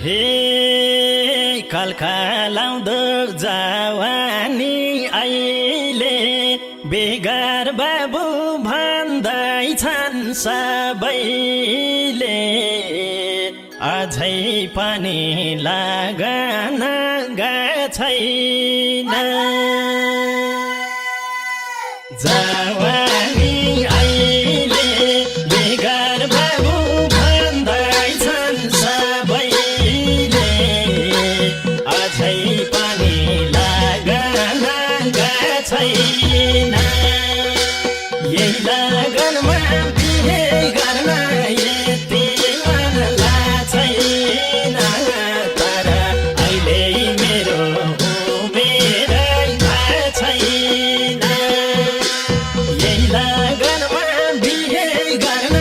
हे कलकलाउँदो जवानी अहिले बेगर बाबु भन्दैछन् सबैले अझै पनि लगन छैन जवानी अहिले बेगर बाबु भन्दैछन् सबैले अझै पनि लगन छैन यही लगनमा बिहे गर्न यति मन छैन तर अहिले मेरो उमेर छैन यही लगनमा बिहे गर्न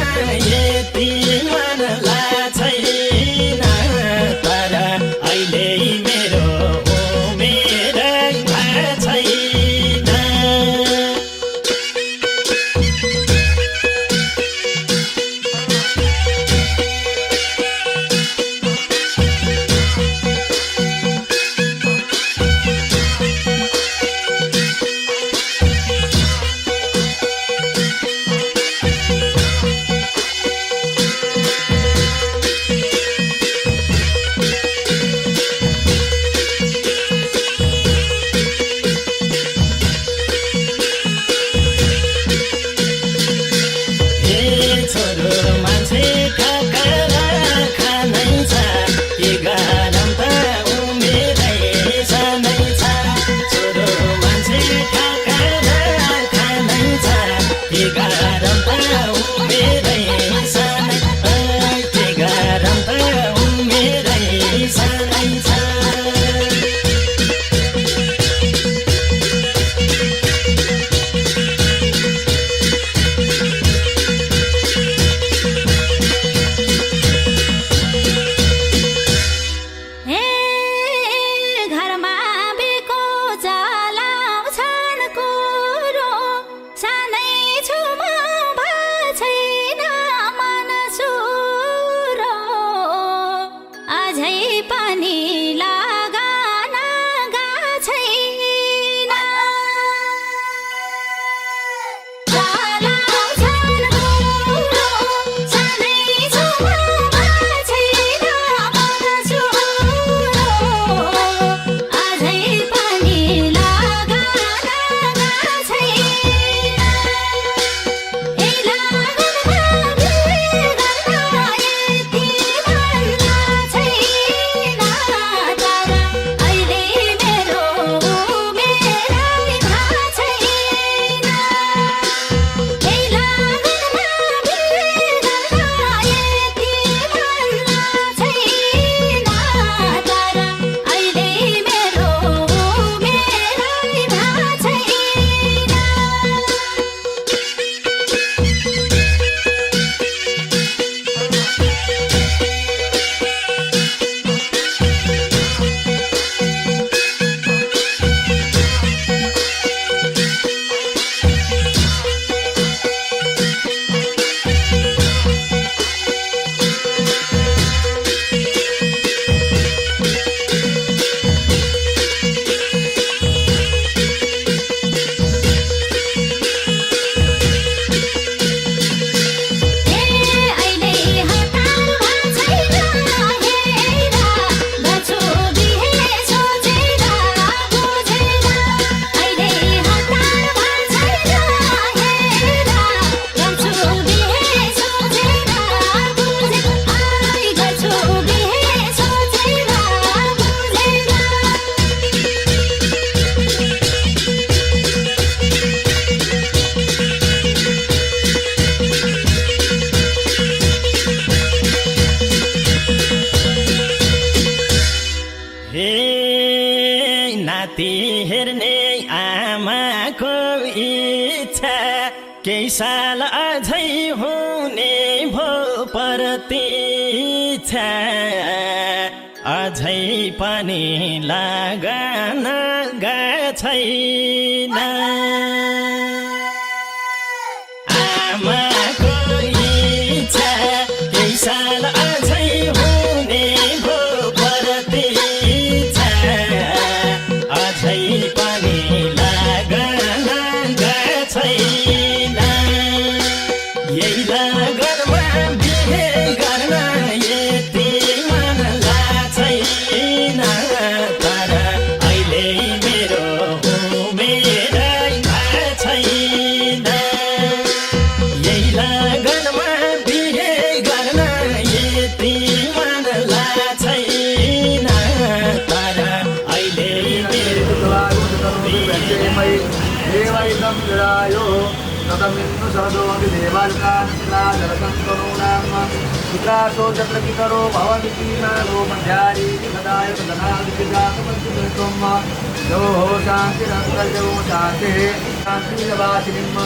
यति मन छैन तर अहिले मेरो उमेर छैन नाति हेर्ने आमाको इच्छा केही साल अझै हुने भो प्रतीक्षा अझै पनि लगन छैन आमाको इच्छा केही साल अझै हुने भो तमिन्नु सरदोऽपि देवालुकानुलाजलसन्तनूनाम् पुत्रासो चक्रकितरो भवन्ति नारो मध्यारी सदाय सदनादिजातमन्त्रित्वम् यो शान्तिरन्तर्यो शान्तिः शान्तिनिवासिनिम्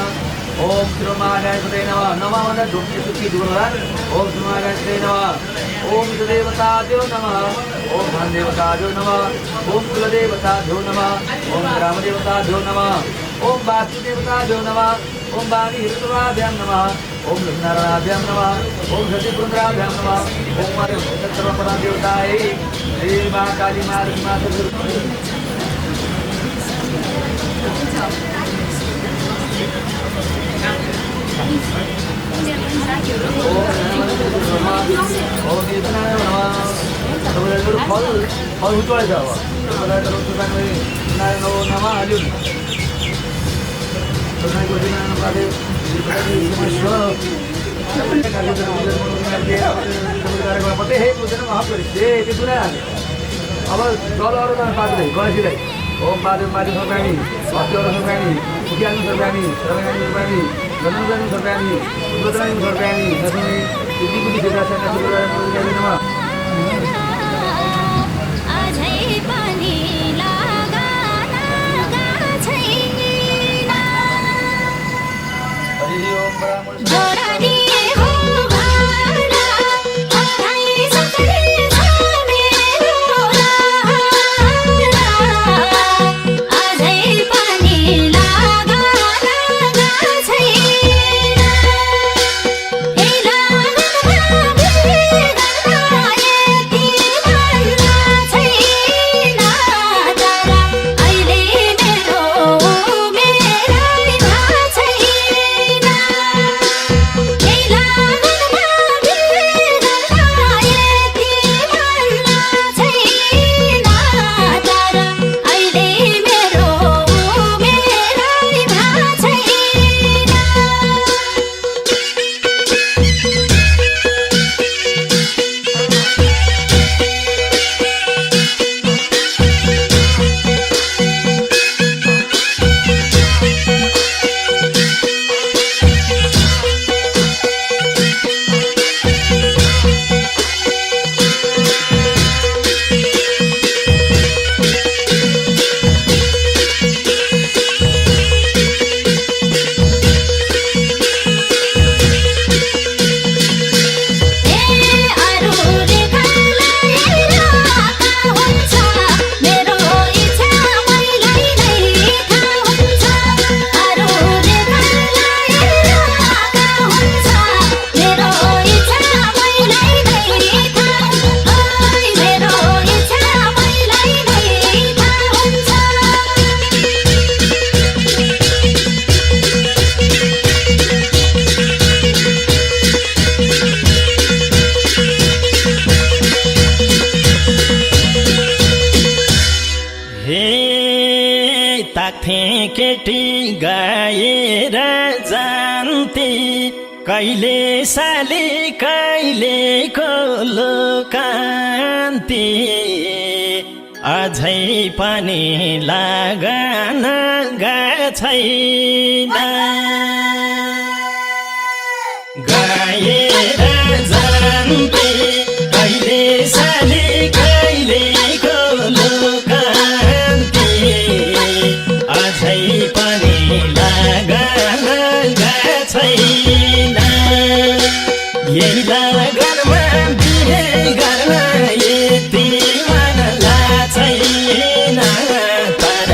ओम श्रीमाय कृते नमः नमः मन दुःखी सुखी दूर ओम श्रीमाय कृते नमः ओम देवताभ्यो नमः ओम धन देवताभ्यो नमः ओम कुलदेवताभ्यो नमः ओम ग्राम देवताभ्यो नमः ओम वासुदेवताभ्यो नमः ओम वाणी हिरण्यवाभ्यां नमः ओम लक्ष्मीनारायणाभ्यां नमः ओम सतीपुत्राभ्यां नमः ओम सर्वपदा देवतायै श्री मां काली मां लक्ष्मी मां फल उठवायचं हवं हे पूजन महापरिषदे ते तुला अब जलहरू पाक्दै गएपछि ओम पादे पादे सरकानी भक्तिहरू सरकानी उकियाल्नु सरकानी सरकानी सरकानी जनजन सरकानी उद्घाटन सरकानी नसुनी दिदीपुदी देवता सरकानी केटी गाएर जान्थे कहिले साली कहिले कोलकान्ति अझै पनि लागन छैन गाएर जान्थे कहिले साली कहिले कोलकान्ति अझै पनि लागन छैन यही लगनमा बिहे गर्न यति मन छैन तर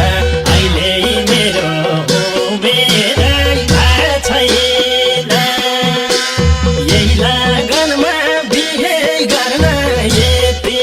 अहिले मेरो उमेर छैन यही लगनमा बिहे गर्न यति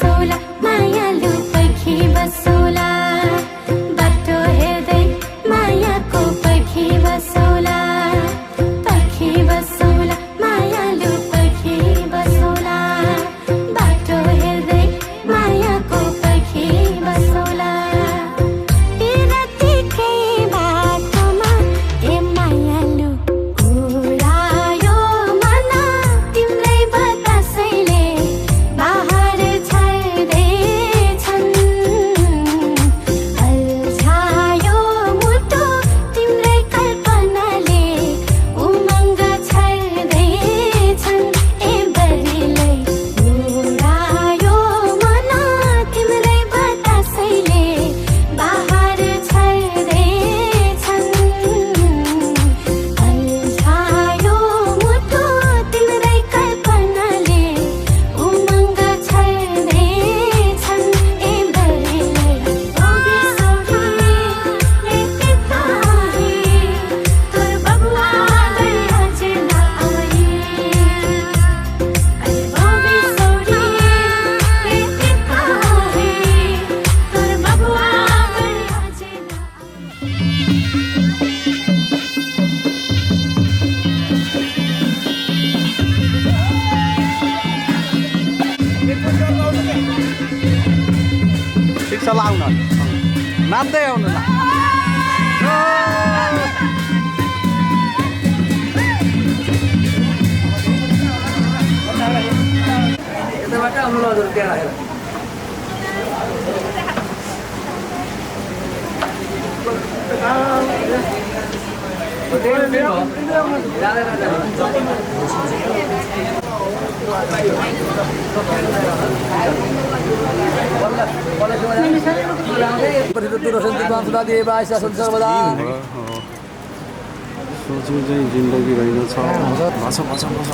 बसौला मायालु पर्खी बसौला बाटो हेर्दै मायाको पर्खी बसौला मायालु पर्खी बसौला बाटो हेर्दै मायाको पर्खी बसौला बिरतीकै बाटोमा ए मायालु घुरायो मन तिम्रै बतासैले बाहर छर्दैछन् अल्झायो मुटु तिम्रै कल्पनाले उमङ्ग छर्दैछन् ए बरिलै घुरायो मन तिम्रै बतासैले बाहर छर्दैछन् अल्झायो मुटु तिम्रै कल्पनाले उमङ्ग छर्दैछन् ए बरिलै तोर बबुआ गरी हजुर नआउने तोर बबुआ गरी हजुर नआउने ठिक छ ल आउन नाच्दै आउनु ल यताबाट आउनु ल हजुर त्यहाँ राखेर सर्वदा सोच्नु चाहिँ जिन्दगी रहेनछ बस बस बस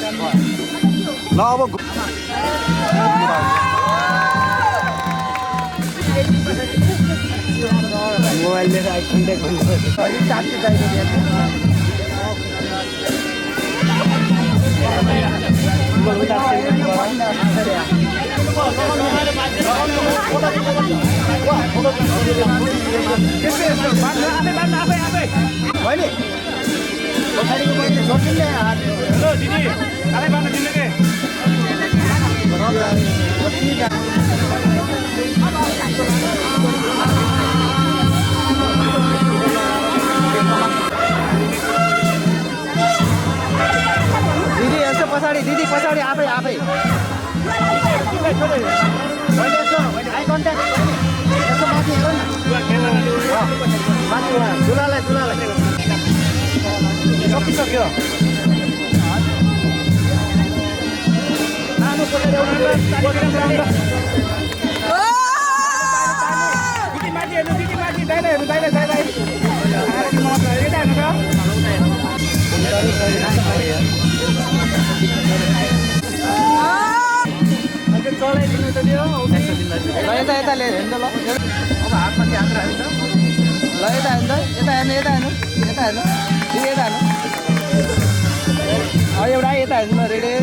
ल अब मोबाइल लिएर कन्ट्याक्ट गर्नु बहिनी पछाडिको बहिनी छोड्दिनु हेलो दिदी कालै बाँड्न दिनु के दिदी यसो पछाडि दिदी पछाडि आफै आफै बहिनी यसो आई कन्ट्याक्ट यसो माथि हेर न माथि दुलालाई सकिसक्यो दिदी माथि हेर्नु दिदी माथि दाइले हेर्नु दाइले दाइले यता हेर्नु त चलाइदिनु त त्यो ल यता लिएर हेर्नु त ल अब हातमाथि हात राख्नु ल यता हेर्नु त यता हेर्नु यता हेर्नु यता हेर्नु दिदी यता हेर्नु एउटा यता हेर्नु न रेडी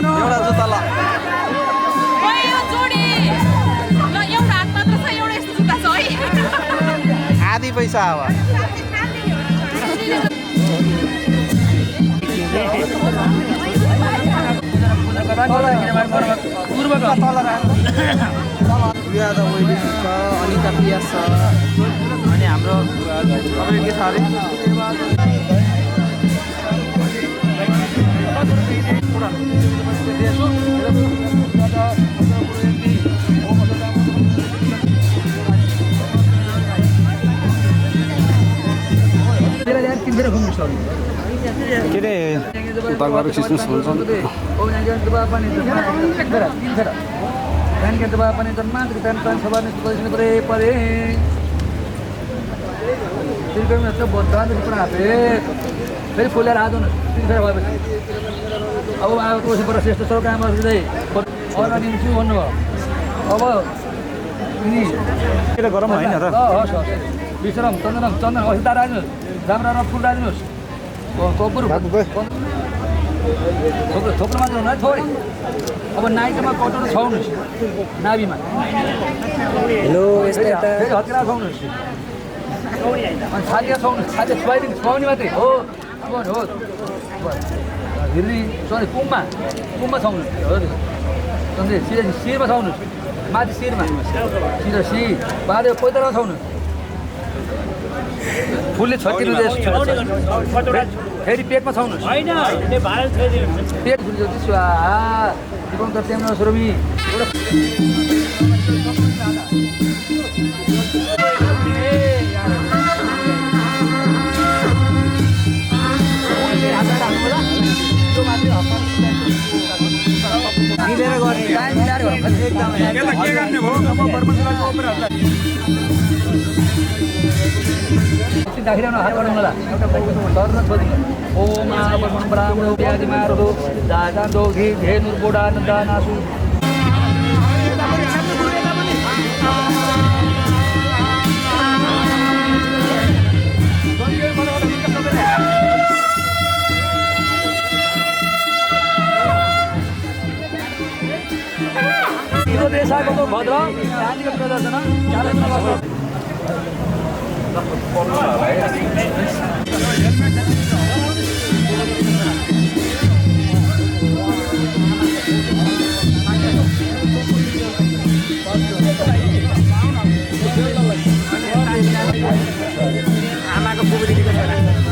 एउटा जुत्ता ल यो जोडी ल एउटा हात मात्र छ एउटा यस्तो जुत्ता छ है आधी पैसा अब प्रिया द वेडिङ छ अनिता पिया छ अनि हाम्रो तपाईँको के छ अरे के अरे दरबार क्रिसमस हुन्छ फेरि फुलेर आएको तिन फेर भएपछि अब आएको कोसीबाट श्रेष्ठ सरकार बस्दै अर्डर दिन्छु भन्नुभयो अब गरम होइन र हस् हस् विश्राम चन्दन चन्दन असिता राख्नुहोस् राम्रो राम्रो फुल राख्नुहोस् कपुर थोप्रो मात्र हुनु है थोरै अब नाइटमा कटोरो छाउनुहोस् नाभिमा हेलो यस्तै फेरि हतिरा छाउनुहोस् अनि छालिया छाउनुहोस् छालिया छुवाइदिनु छुवाउने मात्रै हो हो हिर्ने सरी कुममा छाउनुहोस् सन्चै शिरमा छाउनुहोस् माथि शिरमा शिर बाँधे पैतालामा छाउनुहोस् फुलले छटिनु फेरि पेटमा छाउनुहोस् पेट फुल्छ स्वाहा दिपङ्कर तेम्रो सुरमी मिलेर गर्ने टाइम मिलाएर राखिरहनु हात बढाउनु होला सर्न छोदिनु ओम आपर्मण ब्राह्मण व्याधि मारो दादा दोघी धेनुर बोडा नन्दा नासु देशाको त भद्र शान्तिको प्रदर्शन आमाको पुगुरीको छैन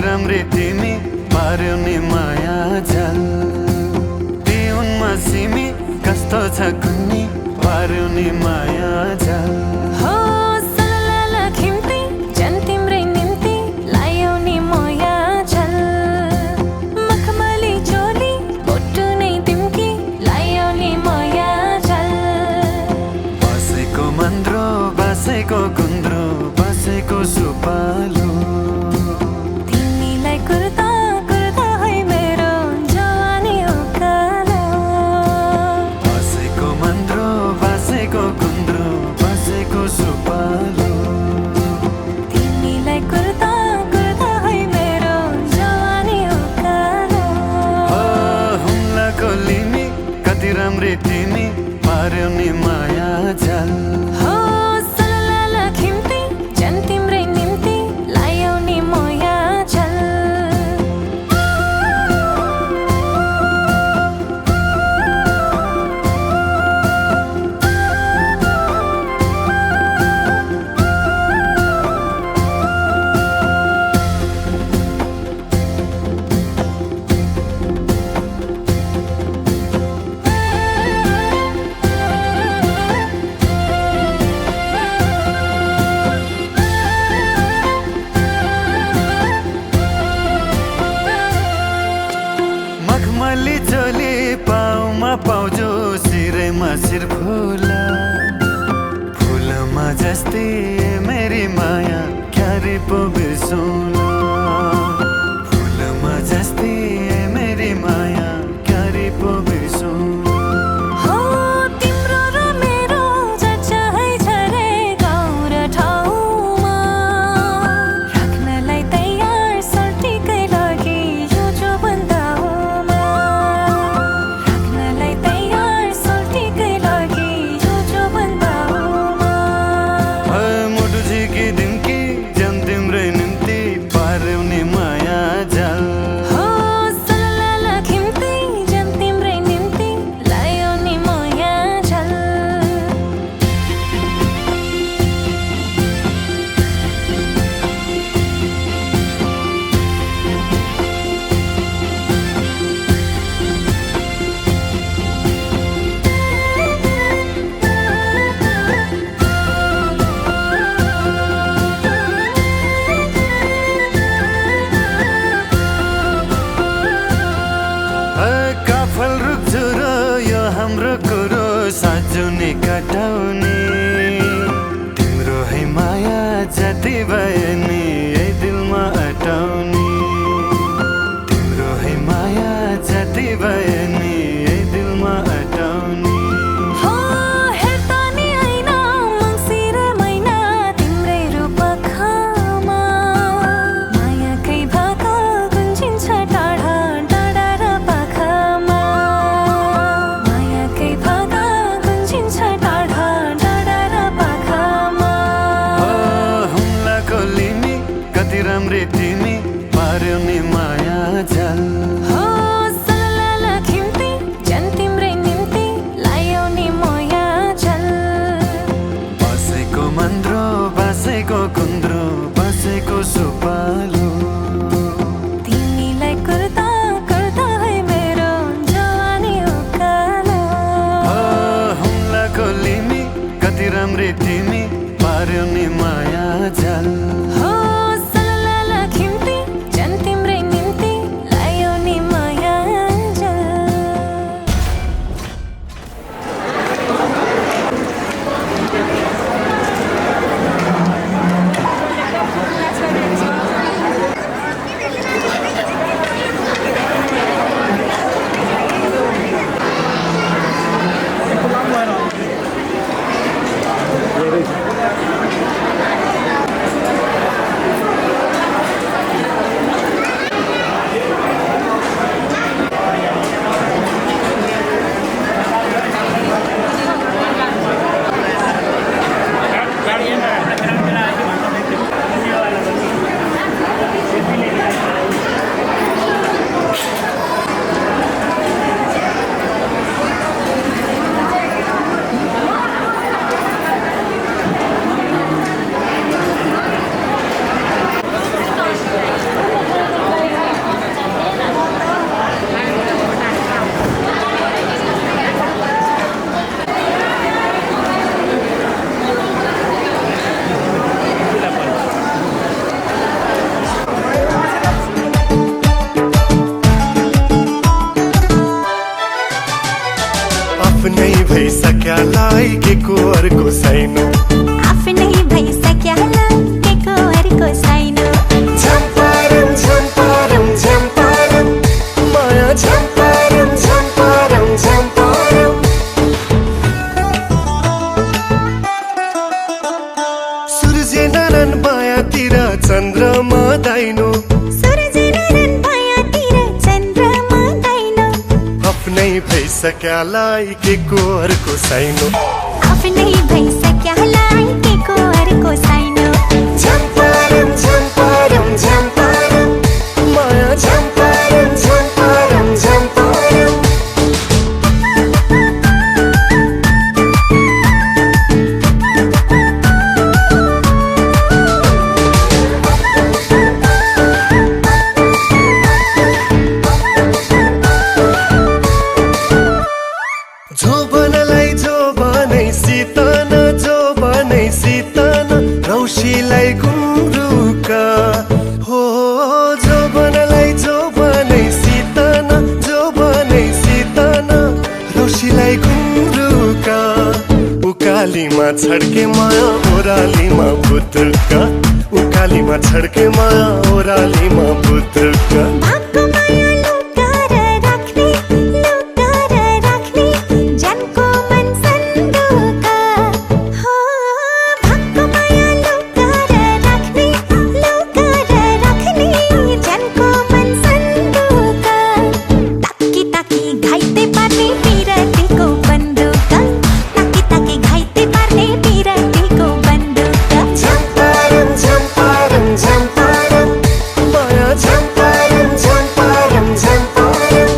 राम्री तिमी पार्यौ नि माया जाल पिउनमा सिमी कस्तो छ कुन्नी पार्यौ नि माया जाल हो सलला खिम्ती जन तिम्रै निम्ति लायौ नि माया झल मखमली चोली बोटु नै तिम्की लायौ नि माया झल बसेको मन्द्रो बसेको गुन्द्रो बसेको सुपालो कुर्ता कुर्ता है मेरो जवानी उकालो बसेको मन्द्रो बसेको गुन्द्रो बसेको सुपालो तिमीलाई कुर्ता कुर्ता है मेरो जवानी उकालो हो हुम्लाको लिमी कति राम्री तिमी पार्यौ नि माया जाल हो सलला खिम्ती जन तिम्रै निम्ति लायौ नि माया झल मखमली चोली पाउमा पाउजो सिरैमा सिर फुला फुलमा जस्तै मेरी माया क्यारे पो बिर्सौला फुलमा जस्तै मेरी माया क्यारे पो बिर्सौला हो तिम्रो र मेरो चर्चा है झरे गाउँ र ठाउँमा राख्नलाई तयार सर्टिकै लागि यो जो बन्दाउमा राख्नलाई तयार सर्टिकै लागि यो जो बन्दाउमा मुटु झिकी दिम्की जन तिम्रै निम्ति तिमी पार्यौ नि माया जाल हो सललल खिम्ती जन तिम्रै निम्ति लायौ नि माया जल बसेको मन्द्रो बसेको कुन्द्रो बसेको सुपालो तिमीलाई कुर्ता कुर्ता है मेरो जवानी उकालो हुम्लाको लिमी कति राम्री तिमी पार्यौ नि माया जाल हो सललल खिम्ती जन तिम्रै निम्ति लायौ नि माया जल आफ्नै भइसक्या लागेको अर्को छैन आफ्नै भइसक्या लागेको अर्को छैन झम्पारम झम्पारम झम्पारम माया झम्पारम झम्पारम झम्पारम सूर्य नारायण मायातिर चन्द्रमा दाइनो सूर्यनारायण मायातिर चन्द्रमा दाइनो आफ्नै भइसक्या लागेको अर्को छैन आफ्नै भइसक्या लागेको अर्को छैन झम्पारम झम्पारम झम्पारम माया झम्पारम झम्पारम झम्पारम जोबनलाई जोबनै सितन रौसीलाई गुन्द्रुका हो जोबनलाई जोबनै सितन रौसीलाई गुन्द्रुका उकालीमा छड्के माया ओरालीमा बुद्रुका उकालीमा छड्के माया ओरालीमा बुद्रुका भागको माया लुकाएर राख्ने जनको मन सन्दुका हो भागको माया लुकाएर राख्ने जनको मन सन्दुका ताकी घाइते पार्ने पिरतीको बन्दुका ताकी घाइते पार्ने पिरतीको बन्दुका झम्पारम झम्पारम झम्पारम माया झम्पारम झम्पारम झम्पारम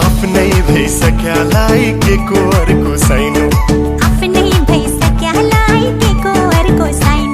आफ्नै भइसक्या लागेको अर्को छैन आफ्नै भइसक्या लागेको अर्को छैन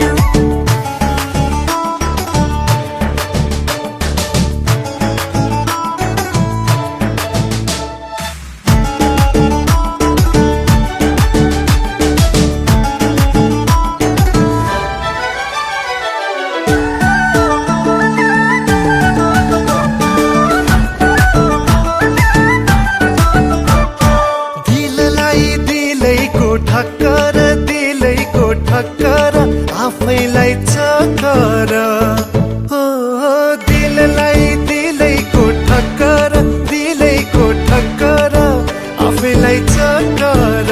दिलैको ठक्कर आफैलाई चक्कर हो दिलैको ठक्कर आफैलाई चक्कर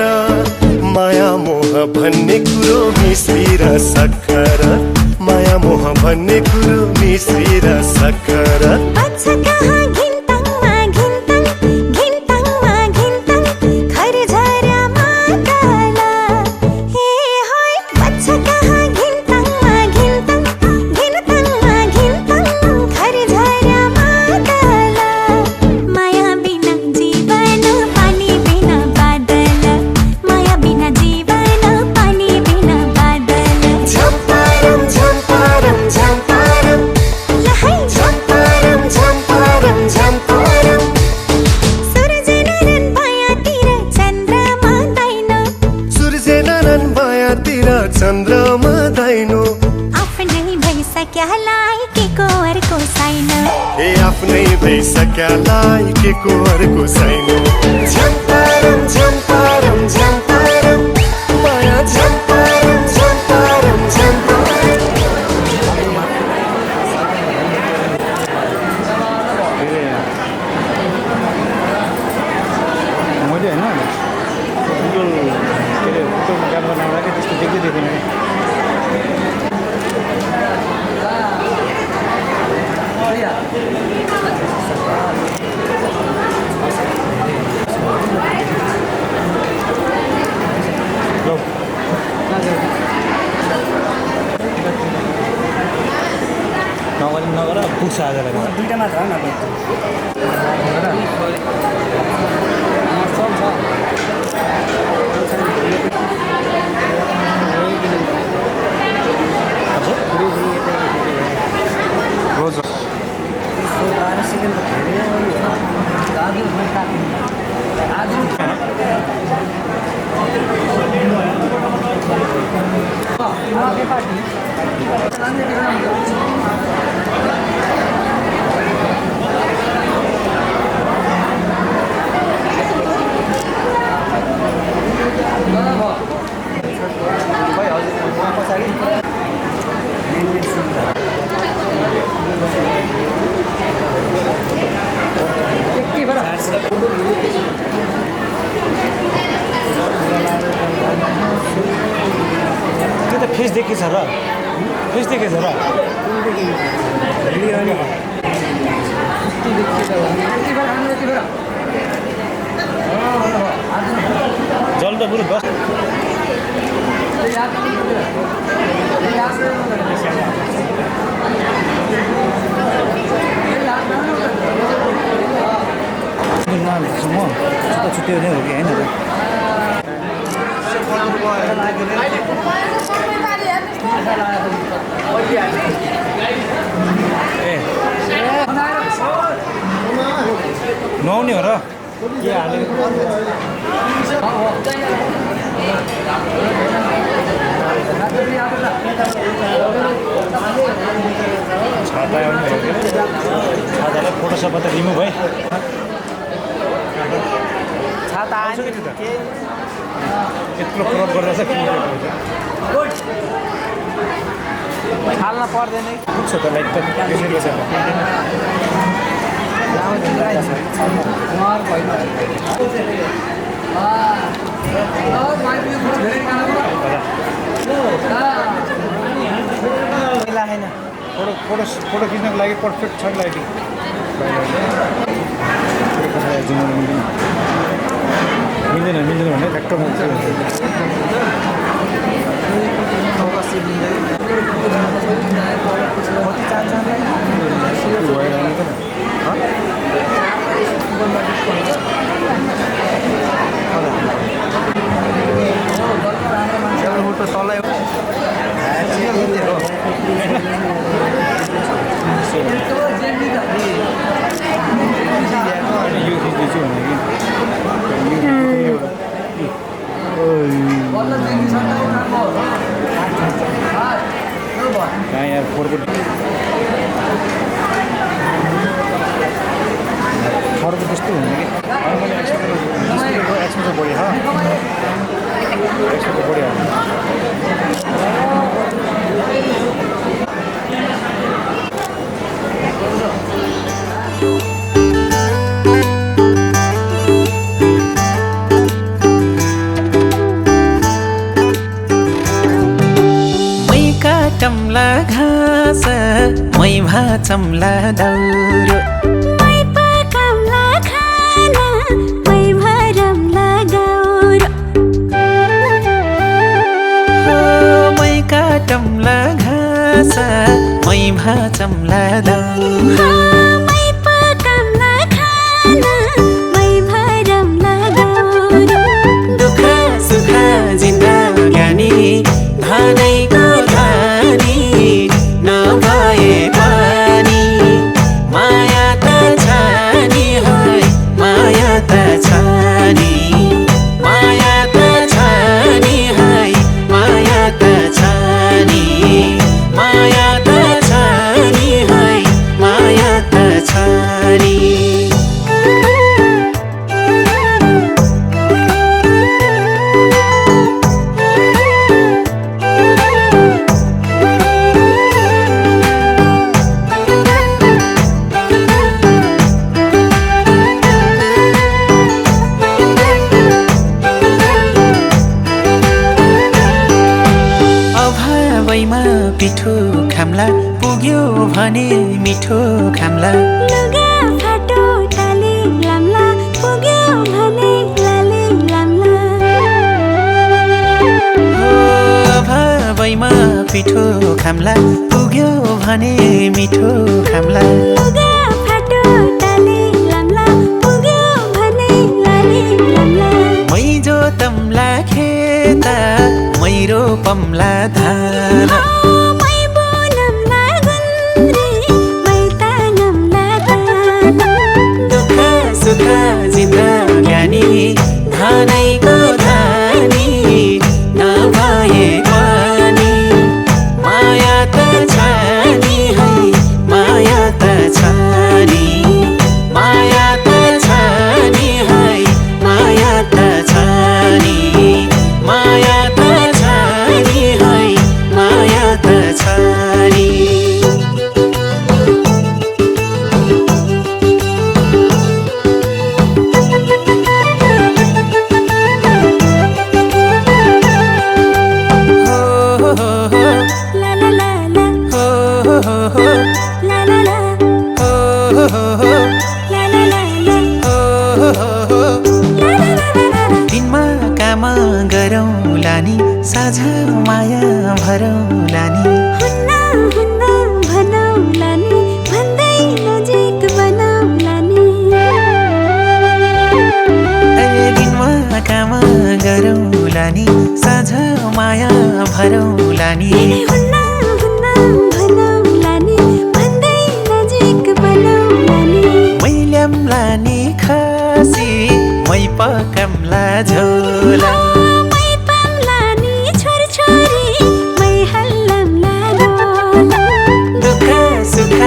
माया मोह भन्ने कुरो मिश्री र सक्खर माया मोह भन्ने कुरो मिश्री र सक्खर बच्छ कहाँ घिन्ताङमा खरझर्यामा काला हे होय बच्छ कहाँ घिन्ताङमा भइसक्यालाई के को अर्को छैन ए आफ्नै भइसक्यालाई के को अर्को छैन झम्पारम झम्पारम झम्पारम माया झम्पारम झम्पारम झम्पारम मैले होइन गुगल के अरे फोटोमा काम गर्न आउँदाखेरि त्यस्तो देख्दै देख्दैन नगर पुग्छ आज दुईवटा मात्र त्यो त फेस देखेछ र फेस देखेछ र जल त बरु बस म छुट्यो नै हो कि होइन ए नुहाउने हो र के हालेको छाता छातालाई फोटोसप त रिमुभ है छाता यत्रो क्रप गरेर हाल्न पर्दैन पुग्छ त लाइक त फोटो खिच्नको लागि पर्फेक्ट छ लाइटिङ मिल्दैन मिल्दैन भने ट्याक्टर यार फोटो त्यस्तो हुने कि एक्सपेन्सिभ बढी एक्सपेन्सिभ बढी चम्ला घाँस मै भाचम्ला दाउरो मै पकाउला खाना मै भरमला गाउरो मै काटम्ला घाँस मै भाचम्ला दाउरो मै पकाउला खाना मै भरमला गाउरो दुःख सुख जिन्दगानी धनैको नभए पनि माया त छ नि है माया त छ नि माया त छ नि है माया त छ नि माया त छ नि मिठो खाम्ला लुगा फाटो टाली लाम्ला पुग्यो भने लाली लाम्ला अभावैमा पिठो खाम्ला पुग्यो भने मिठो खाम्ला लुगा फाटो टाली लाम्ला पुग्यो भने लाली लाम्ला मै जो तम्ला खेता मै रोपम्ला धान मै बोनम्ला गुन्द्री मै तानम्ला धान दुःख सुख जिन्दगानी धानैको धानी नभए पनि माया त छ नि है माया त छ नि माया त छ नि है माया त छ नि माया त छ नि है माया त छ नि ला ला ला ला ला ला ला ला ला दिनमा काम गरौँला नि साझ माया भरौँला नि हुन्न हुन्न भनौँला नि भन्दै नजिक बनाउँला नि दिनमा काम गरौँला नि साझ माया भरौँला नि हुन्न हुन्न भनौँला नि भन्दै नजिक बनाउँला नि मैल्याम्ला नि खसी मै पकाम्ला झोला मै पाम्ला नि छोरछोरी मै हल्लम्ला डोला दुःख सुख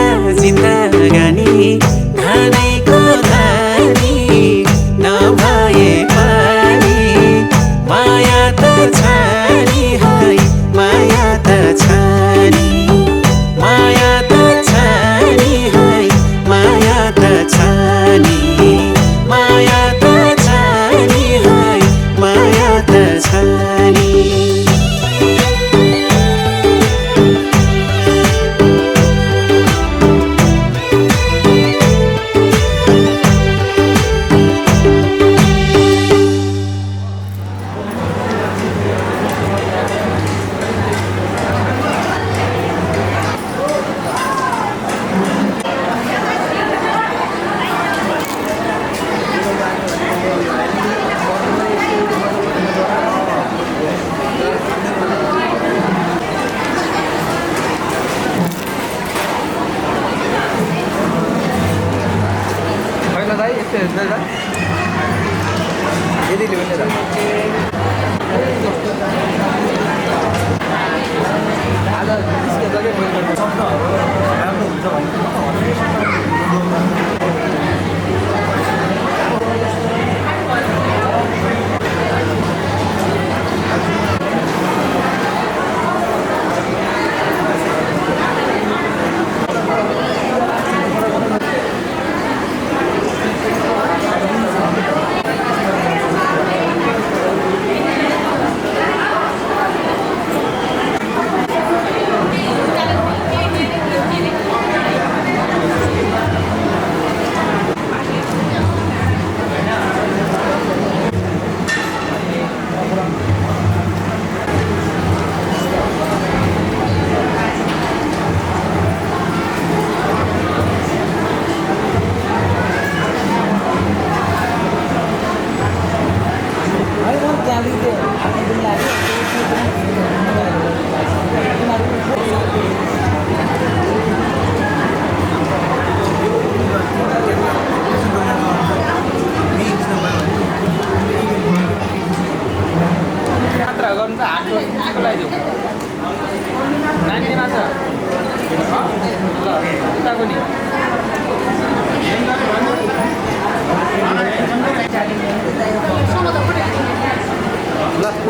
जिन्दगानी धानैको धानी नभए पनि माया त छ नि है माया त छ नि माया त छ नि है माया त छ नि माया त छ नि है माया त छ नि होइन दाइ यस्तो हेर्दै त यदि ल्याउने त आज निस्केर के राम्रो हुन्छ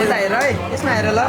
यता हेर है यसमा हेर ल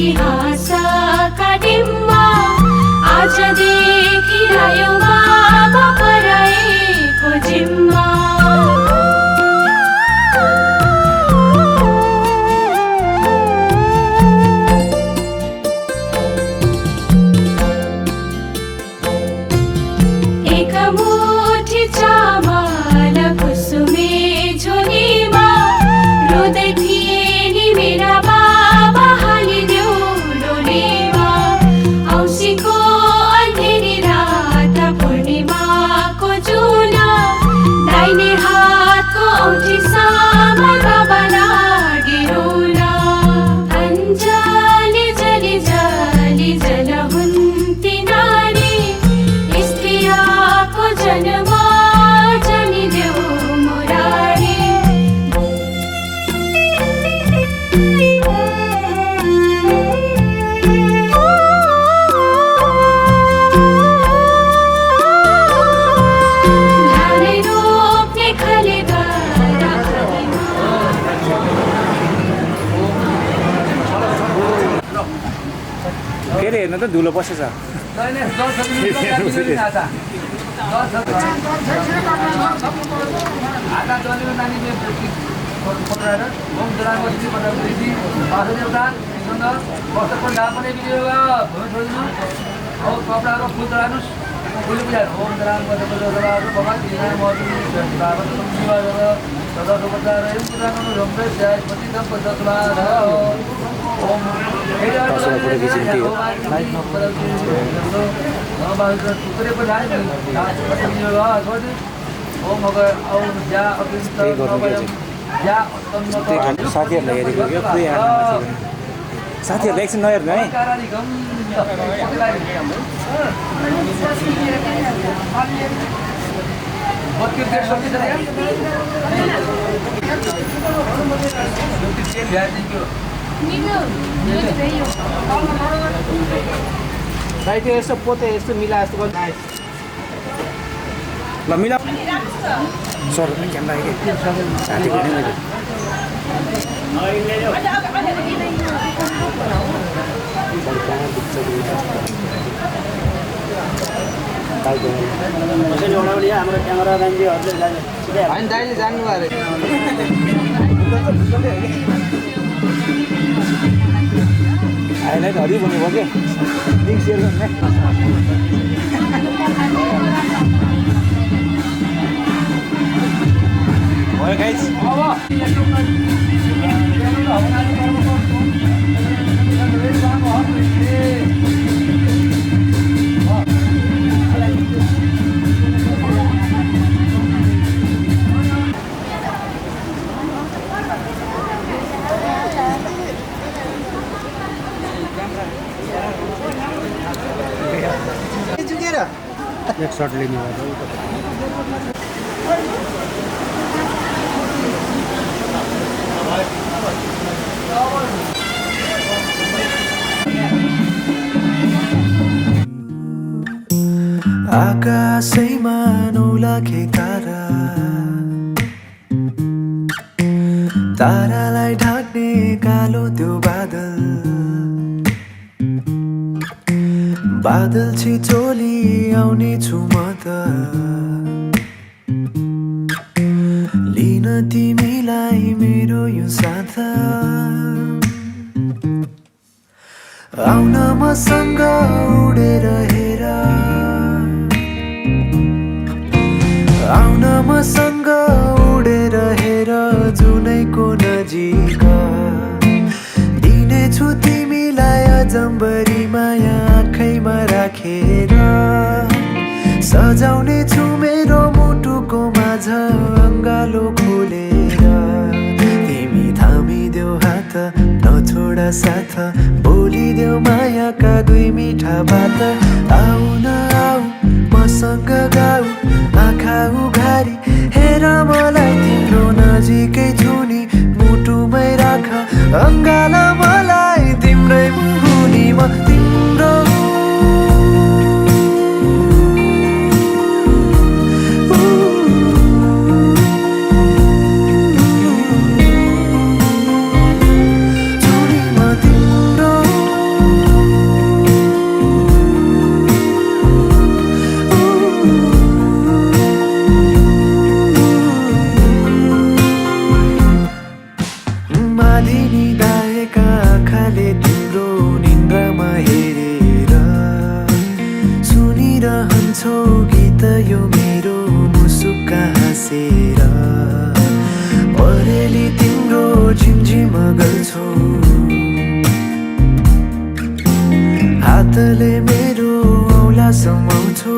इतिहासका डिम्बा आजदेखि रह्यो बाबा पराएको जिम्मा एक मुठी चामल कुसुमे झोलीमा रुँदै थिए नि मेरा बाबा हालिदेऊ डोलीमा औँसीको अँधेरी रात पूर्णिमाको जुला दाहिने हातको औँठीसम्म बाबा लागे रोला अञ्जली जली जली जल हुन्ती नारी स्त्रियाको जन्म जनिदेऊ मुरारी धानै रोप्ने खले गारा फेरि हेर्नु त धुलो बसेछ आधा जलेको नानीले पठाएर ओम जलावती पठाउँदै एउटा सुन्दर वस्त्रको ढाल पनि बिग्रियो भूमि छोडिदिनु औ कपडाको फुल चढाउनुहोस् फुल पूजा ओम जलावती जलाहरू भगवान् दिना मधुरी बाबा जीवागर सदा सुपचार एम पुरानो रम्भे स्यायपति दम्प जसवार ओम टुक्रे पठाए ओम अगर औ ज्या अभिन्त ज्या अत्यन्त साथीहरूलाई हेरेको क्या पुरै साथीहरूलाई एकछिन नहेर्नु है भाइ त्यो यस्तो पोते यस्तो मिला जस्तो गर्नु ल मिला सर पनि क्यामेरा आयो कि साथीको नि मैले हाम्रो क्यामेरा दाइले जान्नु अरे हाइलाइट हरि भन्नुभयो कि लिङ्क सेयर गर्ने भयो गाइस एक सर्ट लिने आकाशैमा 9 लाखे तारा तारालाई ढाक्ने कालो त्यो बादल बादल छिचोली आउने छु म त लिन तिमीलाई मेरो यो साथ आउन मसँग उडेर हेर आउन मसँग उडेर हेर जुनैको नजिक दिनेछु तिमीलाई अजम्बरी माया आँखैमा राखेर सजाउने छु मेरो मुटुको माझ अङ्गालो खोलेर तिमी थामिदेऊ हात नछोड साथ बोलिदेऊ मायाका 2 मिठा बात आउन आऊ मसँग गाऊ आँखा उघारी हेर मलाई तिम्रो नजिकै छु नि मुटुमै राख अङ्गाल मलाई तिम्रै मुनि म तिम्रो हातले मेरो औला समाउँछु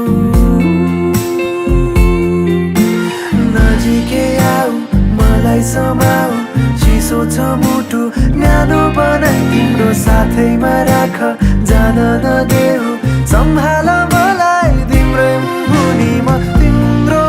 नजिकै आऊ मलाई समाऊ चिसो छ मुटु न्यानो बनाई तिम्रो साथैमा राख जान नदेऊ सम्हाल मलाई तिम्रै मुनि म तिम्रो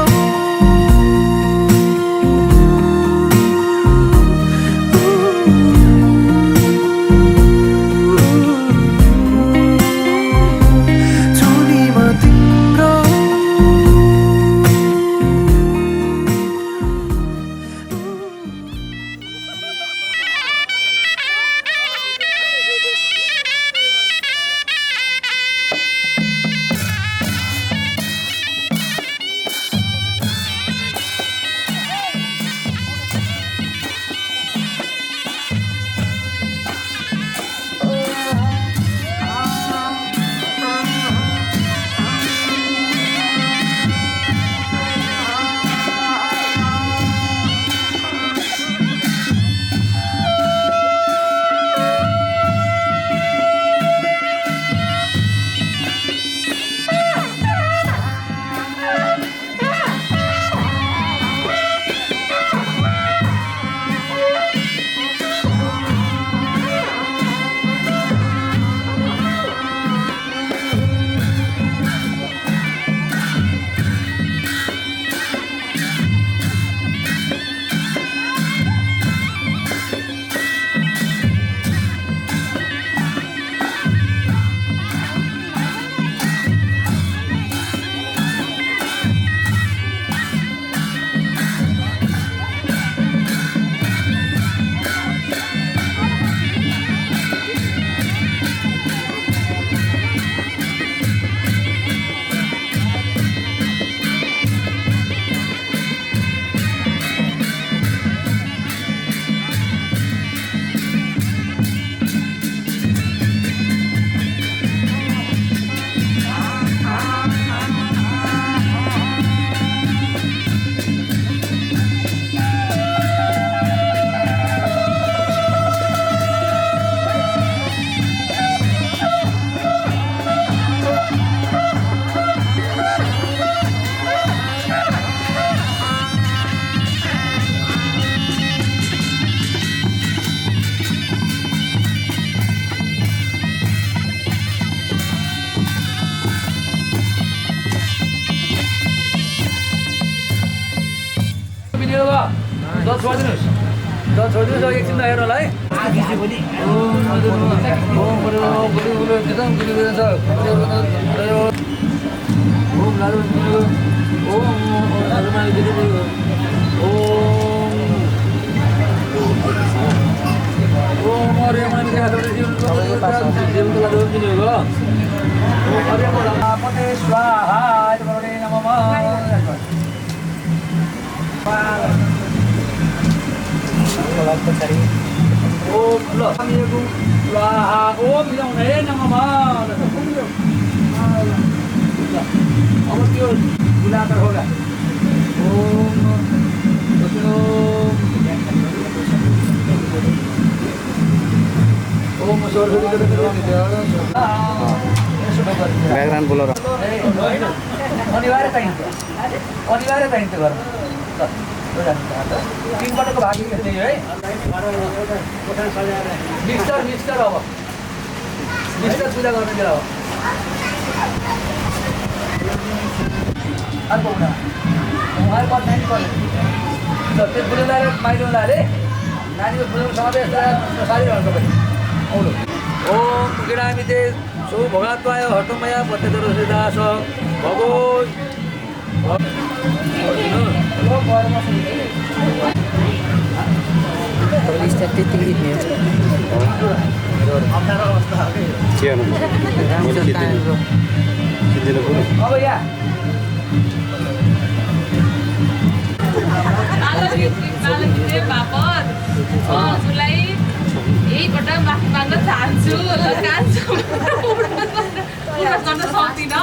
छोडिदिनुहोस् एकछिन हेर्नलाई ओम अब त्यो गुलाकर होगा ओम ब्याकग्राउन्ड बोलेर अनिवार्य चाहिन्छ घर तिनपटको भागी त्यही है मिक्सर अब मिक्सर पूजा गर्ने बेला हो अर्को कुरा उहाँहरूको नानी पर्ने त्यो बुढेलाई माइलो हुँदाले नानीको बुढेको सधैँ सारी रहन्छ तपाईँ आउनु ओम गिडामिते सो भगात्वाय हटमया पत्यदर दास भगोज अब यहाँ हजुरलाई यहीबाट माफी माग्न चाहन्छु गर्न सक्दिनँ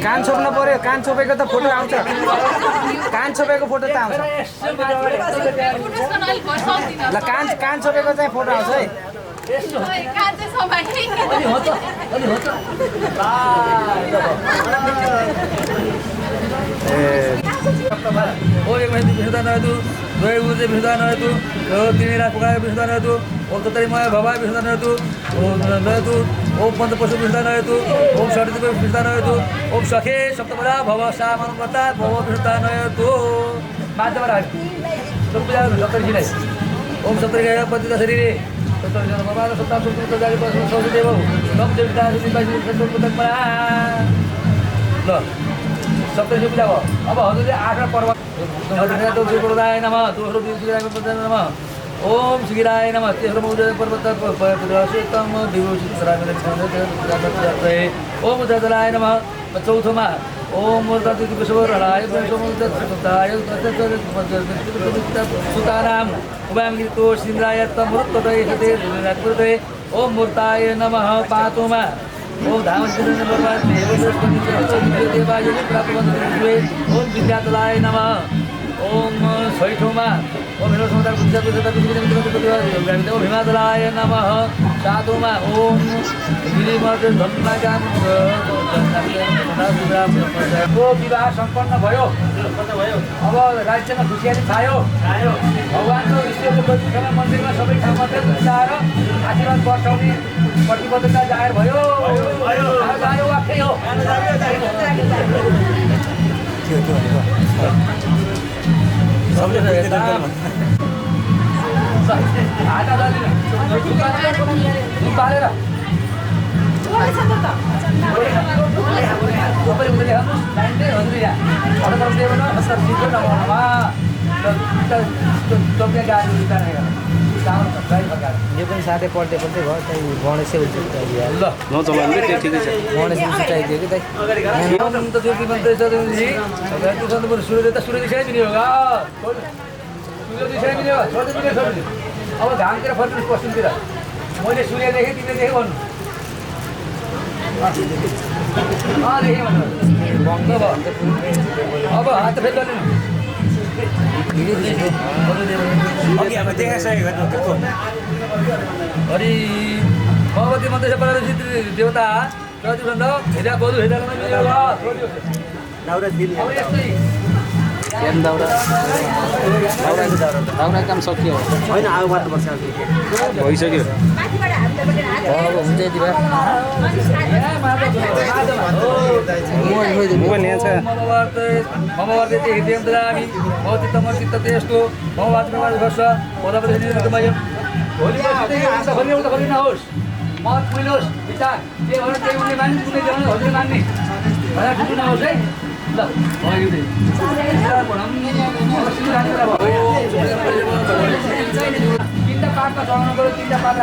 कान छोप्नु पर्यो कान छोपेको त फोटो आउँछ कान छोपेको फोटो त आउँछ सक्दिनँ ल कान छोपेको चाहिँ फोटो आउँछ है कान चाहिँ समाए एक महिना विशुद्ध नहेतु द्वय ऊर्जे विशुद्ध नहेतु तीन रात पुकार विशुद्ध नहेतु ओम तत्तरिमय भवाय विशुद्ध नहेतु ओम नहेतु ओम पंच पशु विशुद्ध नहेतु ओम षडति विशुद्ध नहेतु ओम सखे सप्तपदा भव सामनकर्ता भव विशुद्ध नहेतु माध्यमबाट पूजा सप्तरी नै ओम सप्तरी गए पतित शरीरे सप्तरी भगवान सप्ताह सुत्र जारी पशु सौदेव नम देवता सुनिबाजी सप्तरी ल सप्तरी पूजा भयो अब हजुरले 8 पर्व तुलसीप्रदाय नमः दोस्रो तुलसीप्रदाय नमः ओम शिगिराय नमः तेस्रो उदय पर्वत पुरुषोत्तम विभूषित ओम उदयलाय नमः चौथोमा ओम मूर्ताय सुताराम उमामृतो सिन्द्राय तमृतदय हृदय ओम मूर्ताय नमः पाँचौमा ओम धाम ओम विद्यातलाय नमः ओम छैठौमा ओम हिमातलाय नमः सातौमा ओम विवाह सम्पन्न भयो अब राज्यमा खुसियाली छायो भगवानको मन्दिरमा सबै ठाउँमा बुझाएर आशीर्वाद बर्साउने प्रतिबद्धता जाहेर भयो वाक्य हो पालेर यो पनि साथै पढ्दै भयो त्यही गणेशै ल गणेश उठाइदियो कि सूर्य दिशा दिने होगा सूर्य दिशा दिने होगा छोड्दै दिने छोड्दै अब घामतिर फर्किनुहोस् पश्चिमतिर मैले सूर्य देखेँ तिमीले देखेँ भन्नु देखेँ भन्नु अब हात फेरि चल्नु हरि भगवती मन्त्र परमेश्वर देवता प्रतिबन्ध हेरा बधु हेरा दाउरा काम सकियो होइन आगो बाट्नुपर्छ भइसक्यो हुन्छ यति भए मोबाइल यहाँ छ नहोस् मत मिलोस् विचार के भन्नु त्यही उनले मान्ने कुनै जग्गा हजुरले मान्ने भनेर ठुलो नहोस् है ल तिनवटा पाठमा चढाउनु पऱ्यो तिनवटा पाठ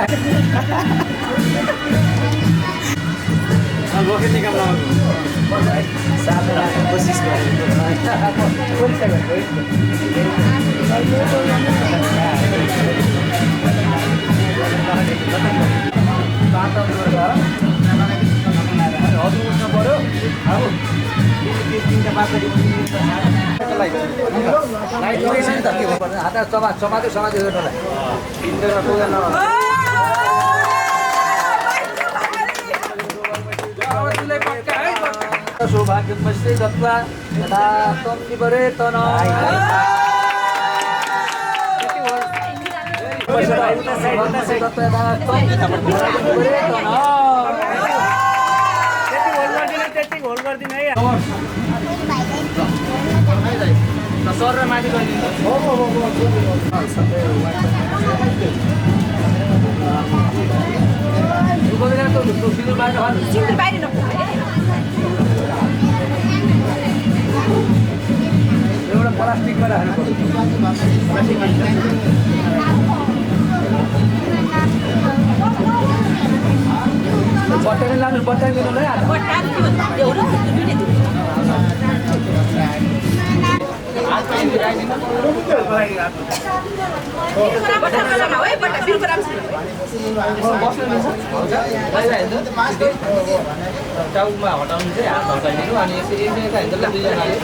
लोकेट्ने काम कोसिस हजुर उठ्नु पऱ्यो हात समात्यो गर्नुलाई सौभाग्यमस्ते दत्वा यथा त्वं विपरे तन सर र माथि एउटा प्लास्टिकमा राख्नु बट्टामै लानु बट्टामै दिनु नै टाउमा हटाउनु चाहिँ हात हटाइदिनु अनि यसरी दुईजनाले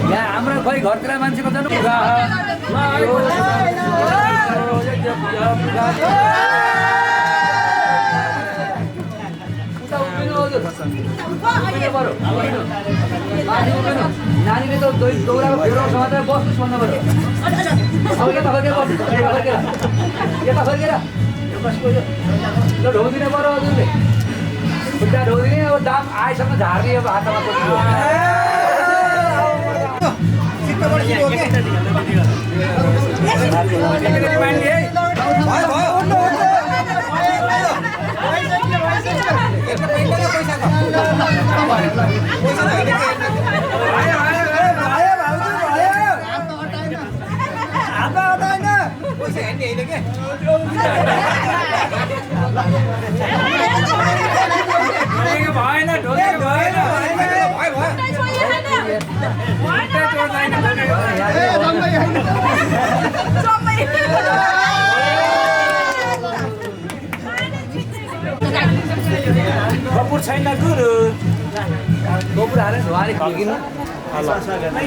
यहाँ हाम्रो खोइ घरतिर मान्छेको जानु नानीले त दौराको फेरो समातेर बस्नुहोस् भन्नु पऱ्यो अब यता फर्केर बस्नु यता फर्केर ढोगिदिने पऱ्यो हजुरले खुट्टा ढोगिदिने अब दाम आएसम्म झार्ने अब हातमा कपुर छैन गुरु गोपुर हालेर धुवाले खल्किनु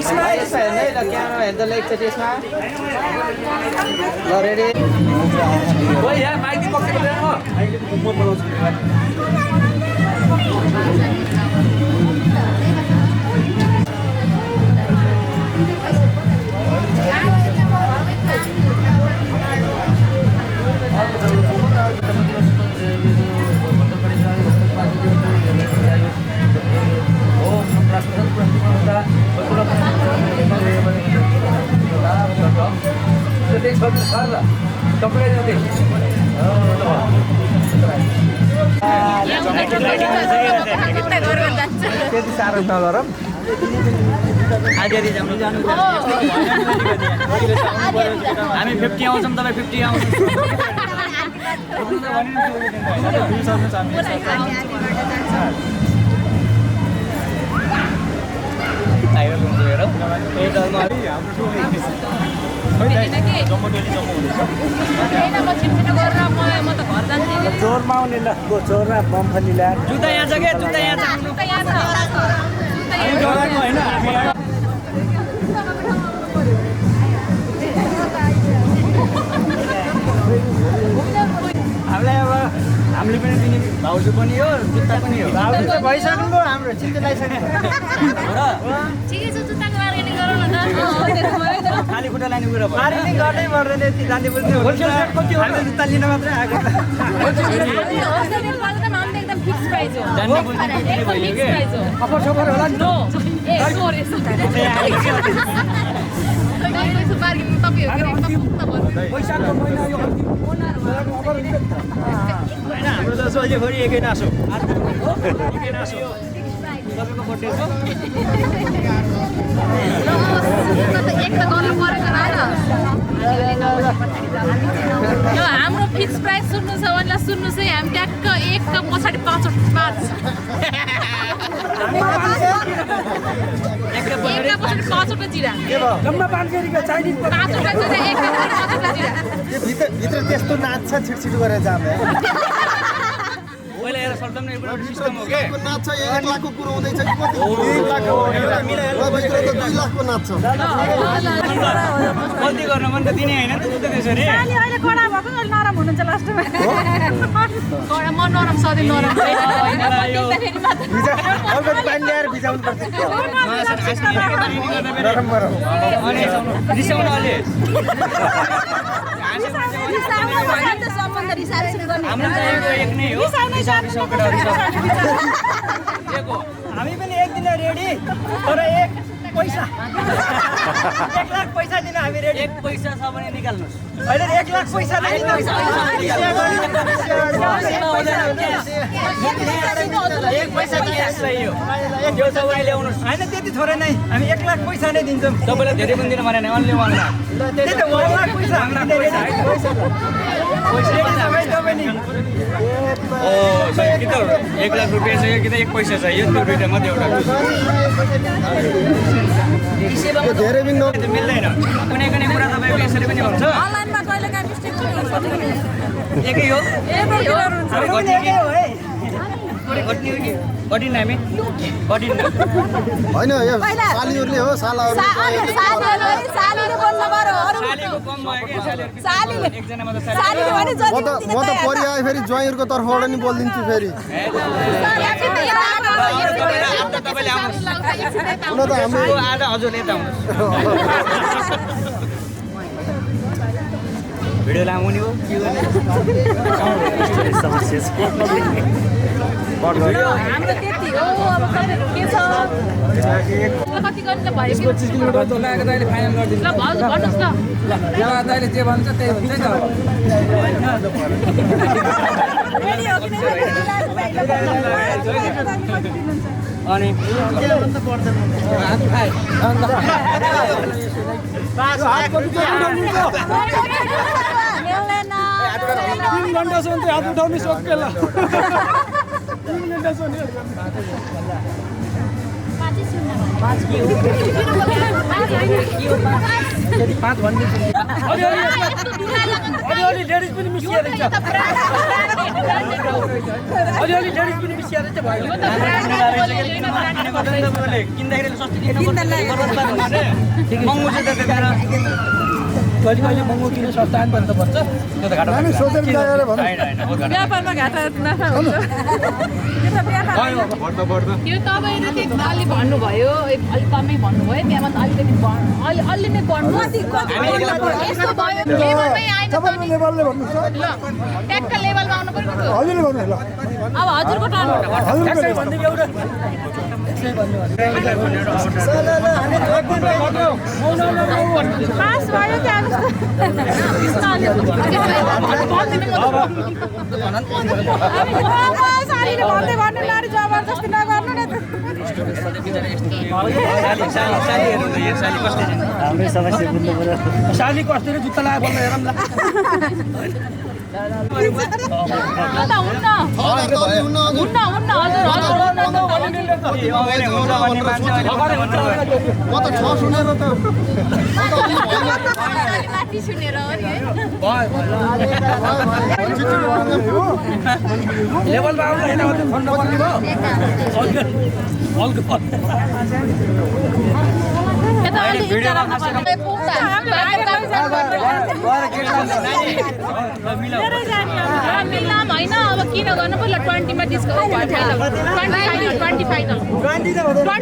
यसमा हेर्दै ल क्यामेरा हेर्दै ल एकचोटि यसमा ल रेडी खोइ यहाँ माइती पक्सेको छैन म बोलाउँछु त्यति साह्रो नगरौँ हामी 50 आउँछौँ तपाईँ 50 आउँछ चोरमा आउने ल चोर र बमफली ल्याएर जुत्ता यहाँ छ के जुत्ता यहाँ छ हामीलाई अब हामीले पनि दिने भाउजू पनि हो जुत्ता पनि हो भाउजू त भइसक्नुभयो हाम्रो चिन्ता लगाइसक्यो खाली खुट्टा लाने कुरा भयो मार्केटिङ गर्नै पर्दैन यति जान्ने बुझ्ने हामीले जुत्ता लिन मात्रै आएको जान्ने बुझ्ने भयो के अफर सफर होला नि पैसाको महिना यो होइन हाम्रो त सोझे फेरि एकै नासो एकै नासो तपाईँको बर्थडे छ यो हाम्रो फिक्स प्राइस सुन्नु छ भने सुन्नुहोस् है हामी ट्याक्क एक कप पछाडि 5 5 जिरा जम्मा 500 रुपियाँ चाइनिज 5 जिरा एक कप जिरा भित्र त्यस्तो नाच्छ छिटछिट गरेर जाँदा पहिला हेर सर्दम नै एउटा सिस्टम हो के नाच्छ 1 लाखको कुरो हुँदैछ कि कति 1 लाख हो 2 लाखको नाच्छ गल्ती गर्न मन त दिने हैन त जुत्ता त्यसरी अहिले कडा भएको अहिले नरम हुनुहुन्छ लास्टमा कडा म नरम सधैँ नरम होइन देख्दाखेरि मात्र अलिकति पानी ल्याएर भिजाउनु पर्छ अनि रिसाउन अलि हाम्रो चाहिएको एक नै हो हामी पनि एक दिन रेडी तर एक पैसा 1 लाख पैसा दिन हामी रेडी एक पैसा छ भने निकाल्नुस् अहिले 1 लाख पैसा नै एक पैसा क्यास चाहियो यो छ भने ल्याउनुस् हैन त्यति थोरै नै हामी 1 लाख पैसा नै दिन्छौँ तपाईलाई धेरै पनि दिन भने अन्ली 1 लाख त्यही त 1 लाख पैसा हामीले रेडी कि त 1 लाख रुपियाँ चाहियो कि त 1 पैसा चाहियो त्यो दुईटा मात्रै एउटा धेरै पनि मिल्दैन कुनै कुनै कुरा तपाईँको यसरी पनि हुन्छ अनलाइनमा कहिले काहीँ मिस्टेक पनि हुन्छ एकै हो कठिन हामी कठिन होइन यो सालीहरूले हो सालीले बोल्नु पर्यो सालीको कम भयो क्या सालीले एकजना सालीले भने म त परि आए फेरि ज्वाइँहरूको तर्फबाट नि बोलिदिन्छु फेरि हुन त हाम्रो आज हजुर यता भिडियो लामो नि हो के गर्ने हाम्रो त्यति हो अब के छ कति गर्ने भयो 25 किलोमिटर त लागेको त अहिले फाइनल गरिदिनु ल भन्नुहोस् न त्यो दाइले जे भन्छ त्यही हुन्छ नि अनि मिल्दैन 3 घण्टासम्म चाहिँ हात उठाउनु सक्दैन 3 घण्टासम्म अलिअलि लेडिज पनि मिसिएर छ अलिअलि लेडिज पनि मिसिएर चाहिँ भयो किन्दाखेरि सस्तो महँगो चाहिँ कहिले महँगो किन सस्ता पनि भन्नु पर्छ त्यो त घाटा सोचेर ल्याएर भन्नु व्यापारमा घाटा नाफा हुन्छ त्यो तपाईँले त्यो अलि भन्नुभयो अलिक कमै भन्नुभयो त्यहाँ मात्र अलिकति अलि नै बढ्नु यस्तो भयो लेभलमै आएन लेभलले भन्नुहोस् ल ट्याक्क लेभलमा आउनु पर्यो नि हजुरले भन्नु ल अब हजुरको टर्न पास भयो सालीले भन्दै भन्नु नारी जबरजस्ती नगर्नु न साली कस्तो जुत्ता लगाएर बोल्न हेरौँ हुन्न हजुर म त छ सुनेर त लाठी सुनेर हो नि है लेभलमा आउनु यताउति फोन नगर्नु भयो हल्को यता अलि इच्छा राख्नु मिलाम होइन अब किन गर्नु पर्यो 20 मा डिस्काउन्ट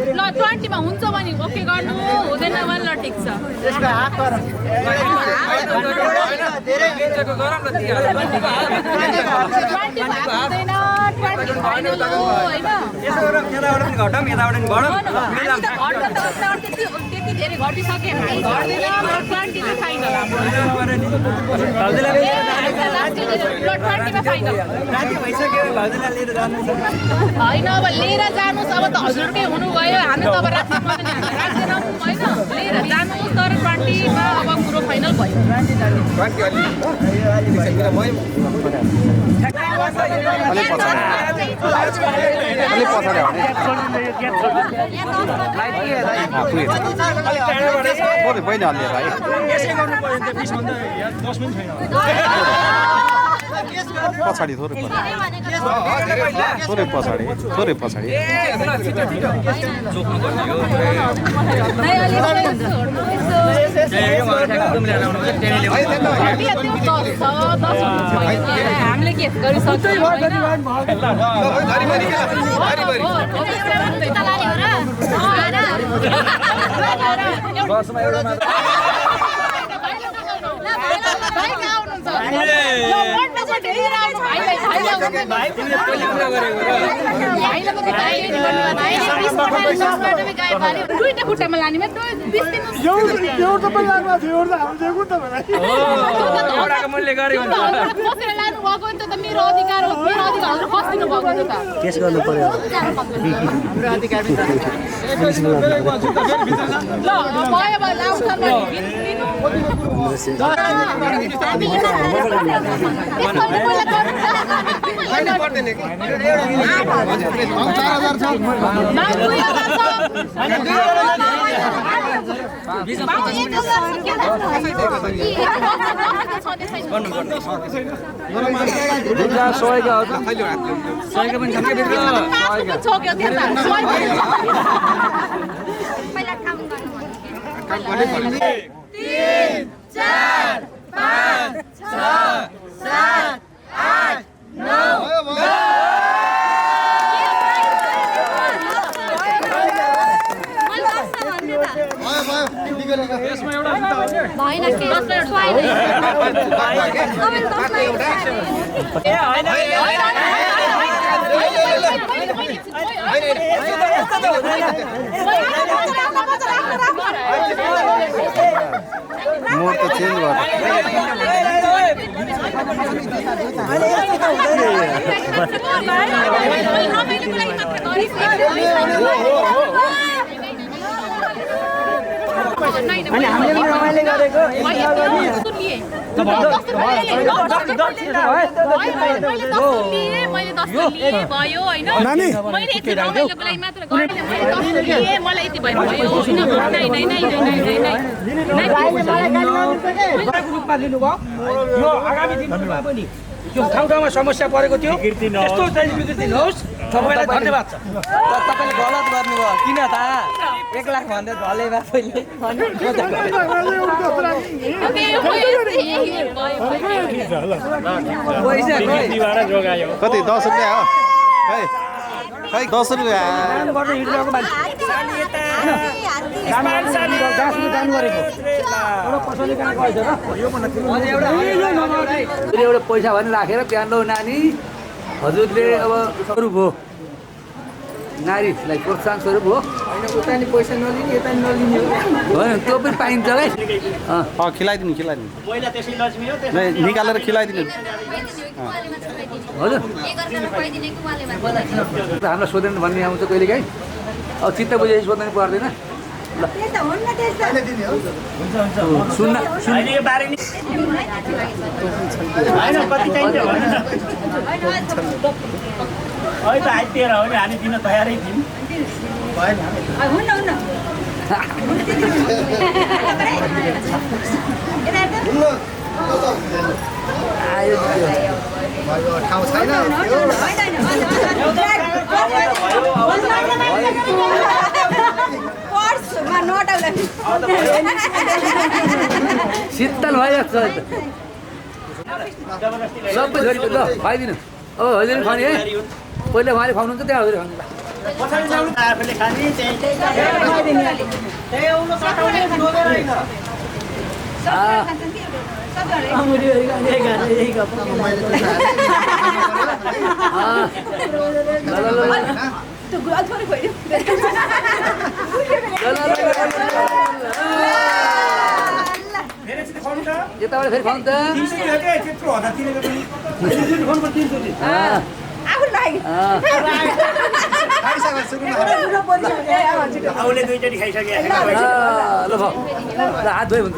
ल 20 मा हुन्छ भने ओके गर्नु हुँदैन भने ल ठिक छ त्यति धेरै घटिसके होइन अब लिएर जानुहोस् अब त हजुरकै हुनुभयो हामी त अब राख्दैनौँ होइन लिएर जानुहोस् तर 20 मा अब कुरो फाइनल भयो पछाडि थोरै पछाडि हामीले के गरिसक्छ लिएर आउनु भाइलाई दुईटा खुट्टामा लाने मैले गरेँ बसेर लानु भएको नि त मेरो अधिकार हो मेरो अधिकारहरू खस्दिनु भएको नि त केस गर्नु पर्यो ल भयो भयो लाउँछ मोड त चेन्ज गर्नु अनि हामीले रमाइलो गरेको भयो होइन मैले यति रमाइलोको लागि मात्र गरेँ मलाई यति भयो रूपमा लिनुभयो यो आगामी दिनमा पनि यो ठाउँ ठाउँमा समस्या परेको थियो यस्तो चाहिँ विकृति नहोस् सबैलाई धन्यवाद छ तपाईँले गलत गर्नुभयो किन त 1 लाख भन्दै ढले भए पहिले कति 10 रुपैयाँ हो खै 10 रुपैयाँ एउटा पैसा भने राखेर बिहान लो नानी हजुरले अब स्वरूप हो नारीलाई प्रोत्साहन स्वरूप हो उता नि पैसा नलिने यता नि नलिने होइन त्यो पनि पाइन्छ है खिलाइदिनु निकालेर खिलाइदिनु हजुर हामीलाई सोध्दैन भन्ने आउँछ कहिले काहीँ अब चित्त बुझेपछि सोध्नु पर्दैन ल सुन्न अहिले त आइतेर हो नि हामी दिन तयारै थियौँ ठाउँ छैन शीतल भइरहेको छ सबै छोरी ल खुवाइदिनु अब हजुरले खुवाउने है पहिला उहाँले खुवाउनुहुन्छ त्यहाँ हजुर यताबाट फेरि खुवाउनु त आउले दुईचोटि खाइसके ल हात धोइ हुन्छ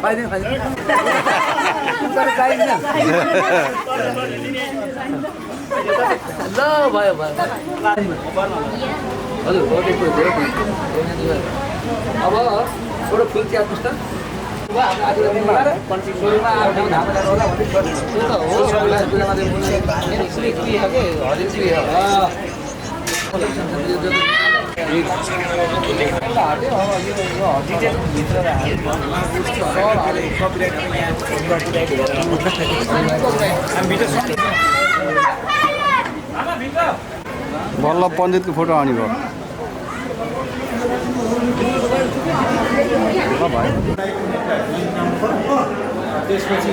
पाइदिनु चाहिन्छ ल भयो भयो हजुर अब थोडो फुल च्याप्नुहोस् त बल्ल पण्डितको फोटो आउने भयो त्यसपछि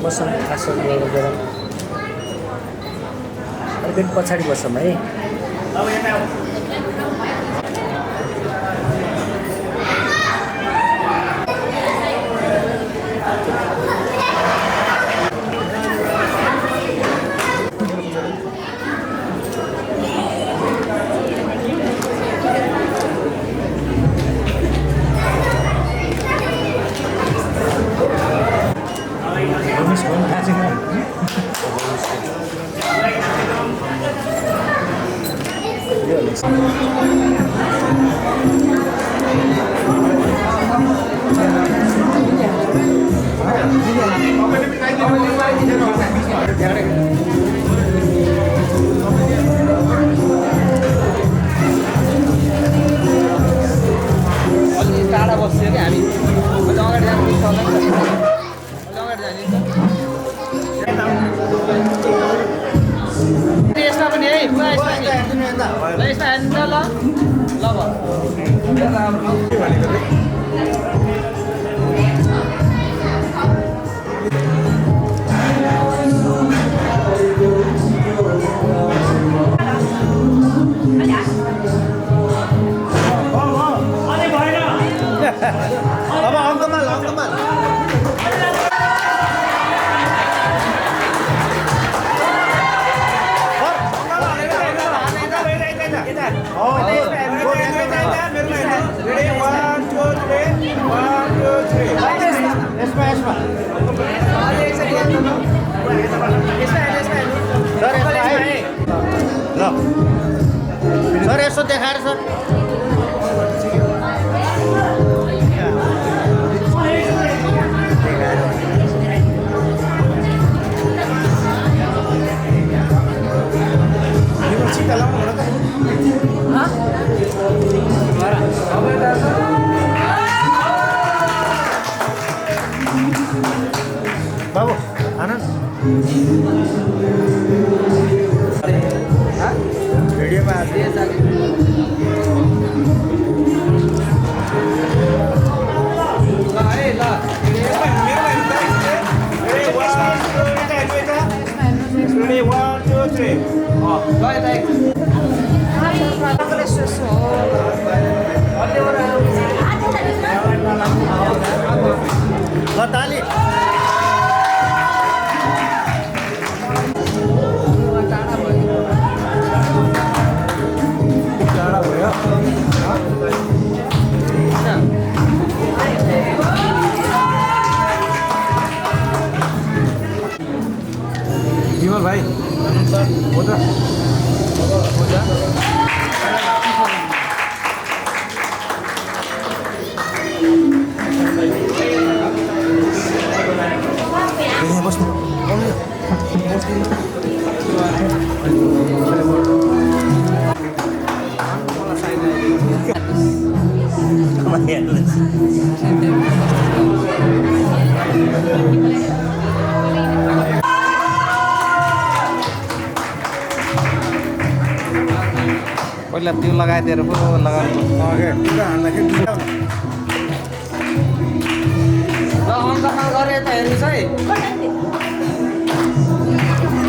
बस्छौँ आसन गरेर अलिकति पछाडि बस्छौँ है। टाढा बस्यो कि हामी अगाडि जानु यसमा पनि है पुरा यसमा हेर्नु ल अब अङ्कमाल सर यसो देखाएर सर बाबु आनन्द भिडियोमा ताली विमल भाइ हो त त्यसलाई त्यो लगाइदिएर पो लगाउनु ल अङ्कमा गरेर त हेर्नुहोस् है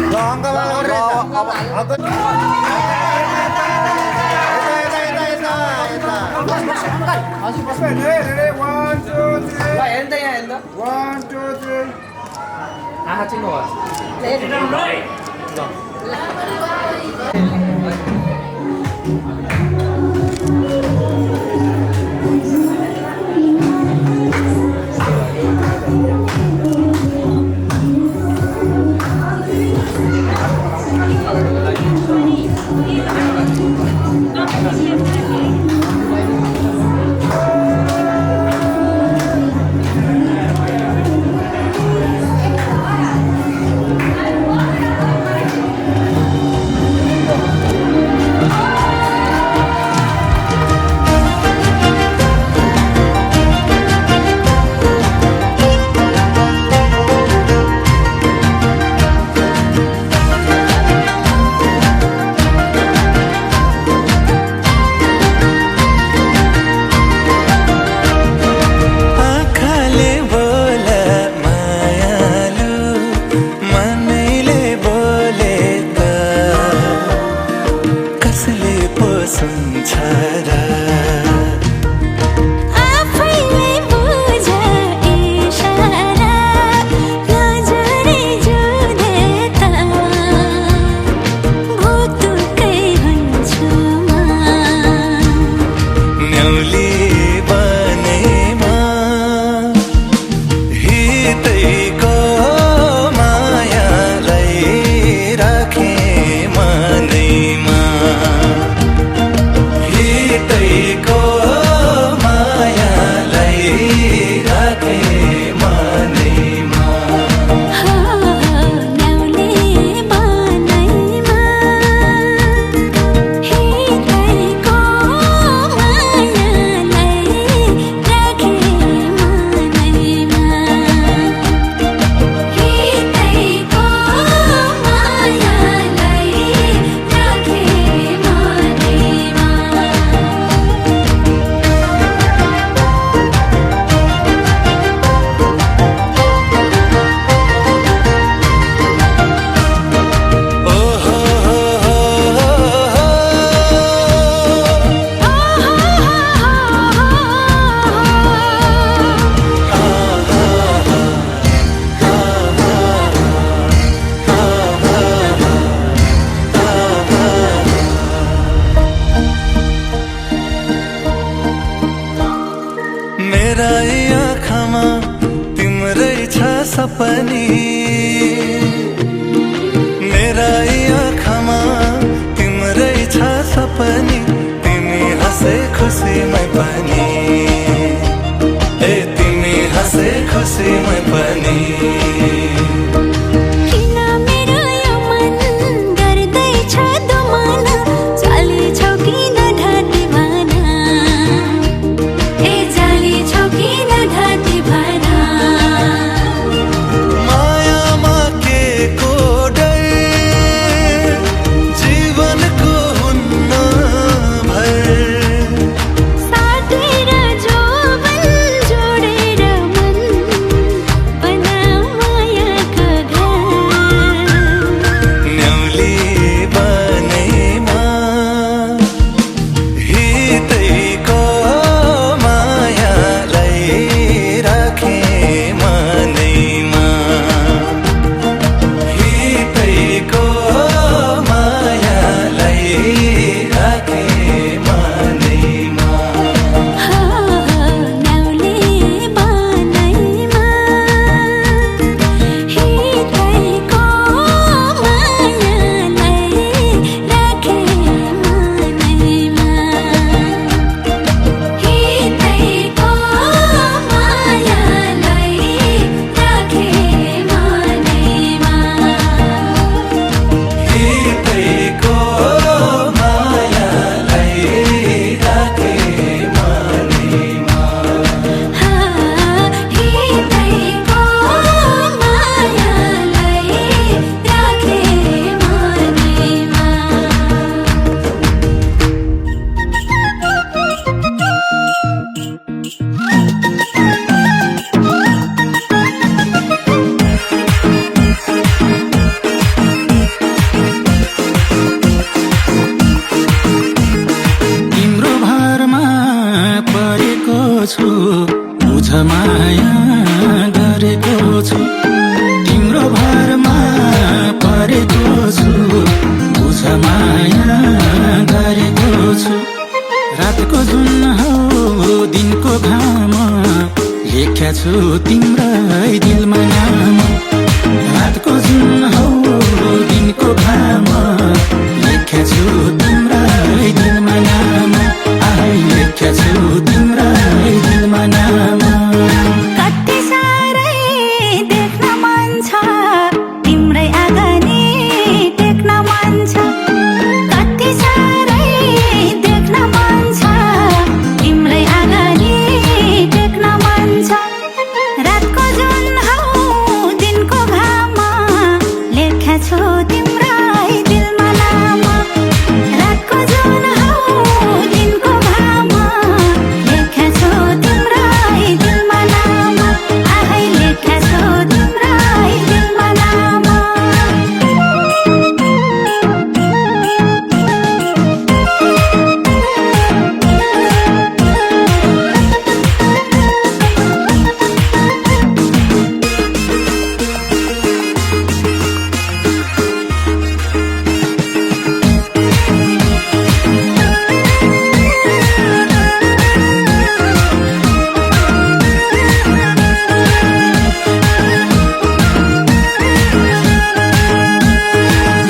ल अङ्कमा गरेर ल हेर्नु त यहाँ हेर्नु त 1 2 3 आँखा चिन्नुहोस् सपनी मेरा आँखामा तिम्रै छ सपनी तिमी हँसे खुसीमै पनि ए तिमी हँसे खुसीमै पनि माया रातको जुन हौ दिनको घाम लेख्या छु तिम्रै दिलमा नाम आइ लेख्या छु तिम्रै दिलमा नाम कति साह्रै देख्न मन छ तिम्रै आँगनी टेक्न मन छ कति साह्रै देख्न मन छ तिम्रै आँगनी टेक्न मन छ रातको जुन हौ दिनको घाम लेख्या छु तिम्रै दिलमा नाम रातको जुन हौ दिनको घाम लेख्या छु तिम्रै दिलमा नाम आइ लेख्या छु तिम्रै दिलमा नाम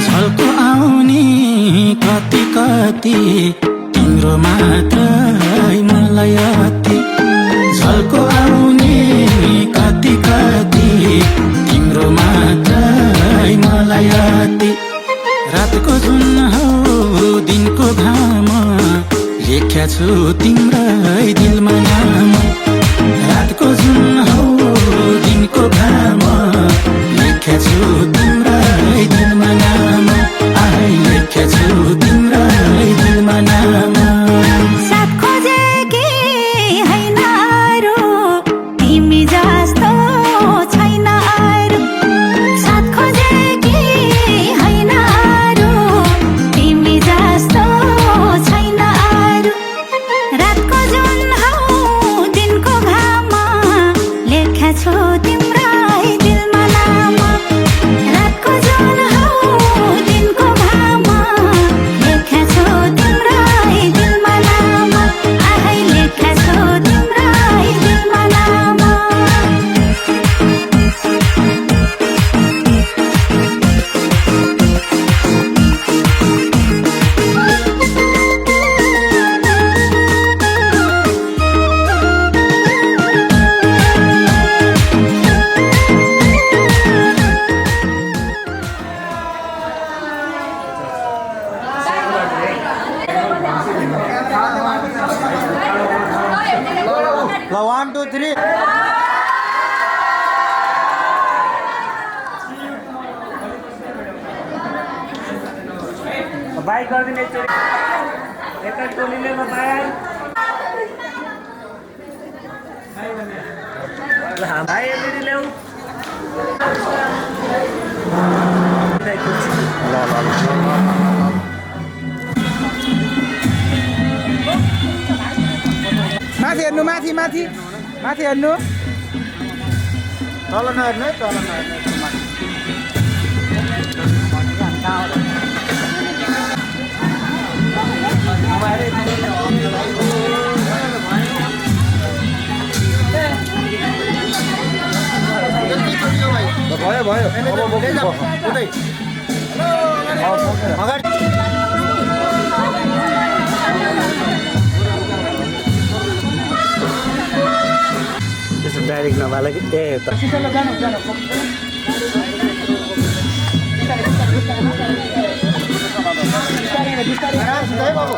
झल्को आउने कति कति तिम्रो मात्रै मलाई अति झल्को आउने कति कति तिम्रो मात्रै मलाई अति रातको जुन हौ दिनको घाम लेख्या छु तिम्रै दिलमा नाम रातको जुन हौ दिनको घाम लेख्या छु तिम्रै दिलमा नाम आइ लेख्या छु तिम्रै दिलमा नाम साथ खोजेकी हैन अरू तिमी जस्तो छैन अरू साथ खोजेकी हैन अरू तिमी जस्तो छैन अरू रातको जुन हौ दिनको घाम लेख्या छु तिम्रै दिलमा नाम रातको जुन हौ दिनको घाम लेख्या छु तिम्रै दिलमा नाम आइ लेख्या छु तिम्रै दिलमा नाम ल 1 2 3 बाइक गरिदिने एकचोटि एकै टोलीले ल भाइ भाइ एलइडी ल्याऊ माथि हेर्नु माथि माथि माथि हेर्नु तल नहेर्नु है तल नहेर्नु माथि भयो भयो अब उतै अगाडि त्यसो डाइरेक्ट नभएला कि ए त है बाबु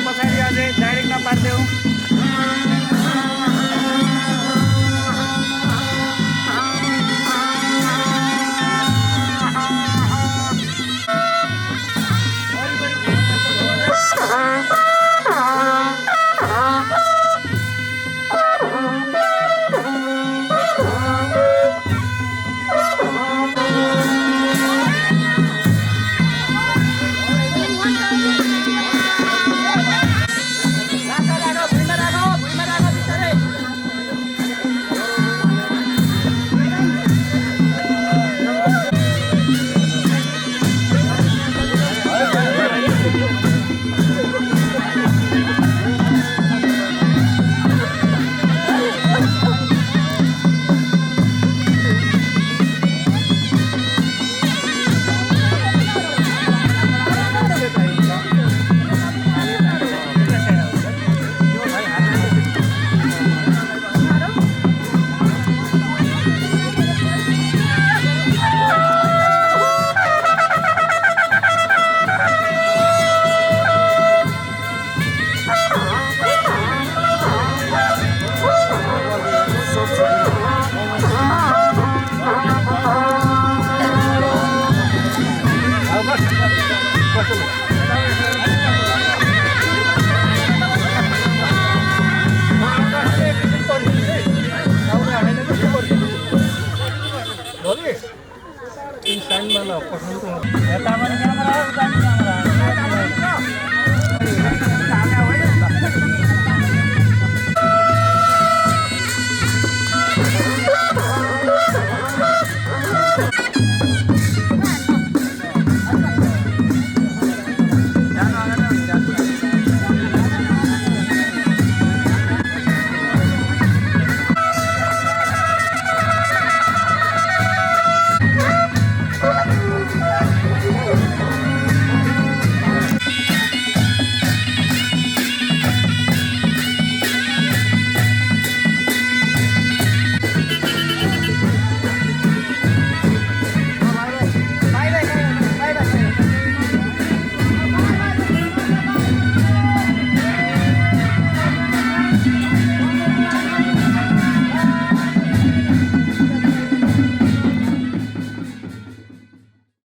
पछाडि अझै डाइरेक्ट नपारिदेऊ स्ट्यान्डमा पठाउनु यता पनि क्यामेरा उता पनि क्यामेरा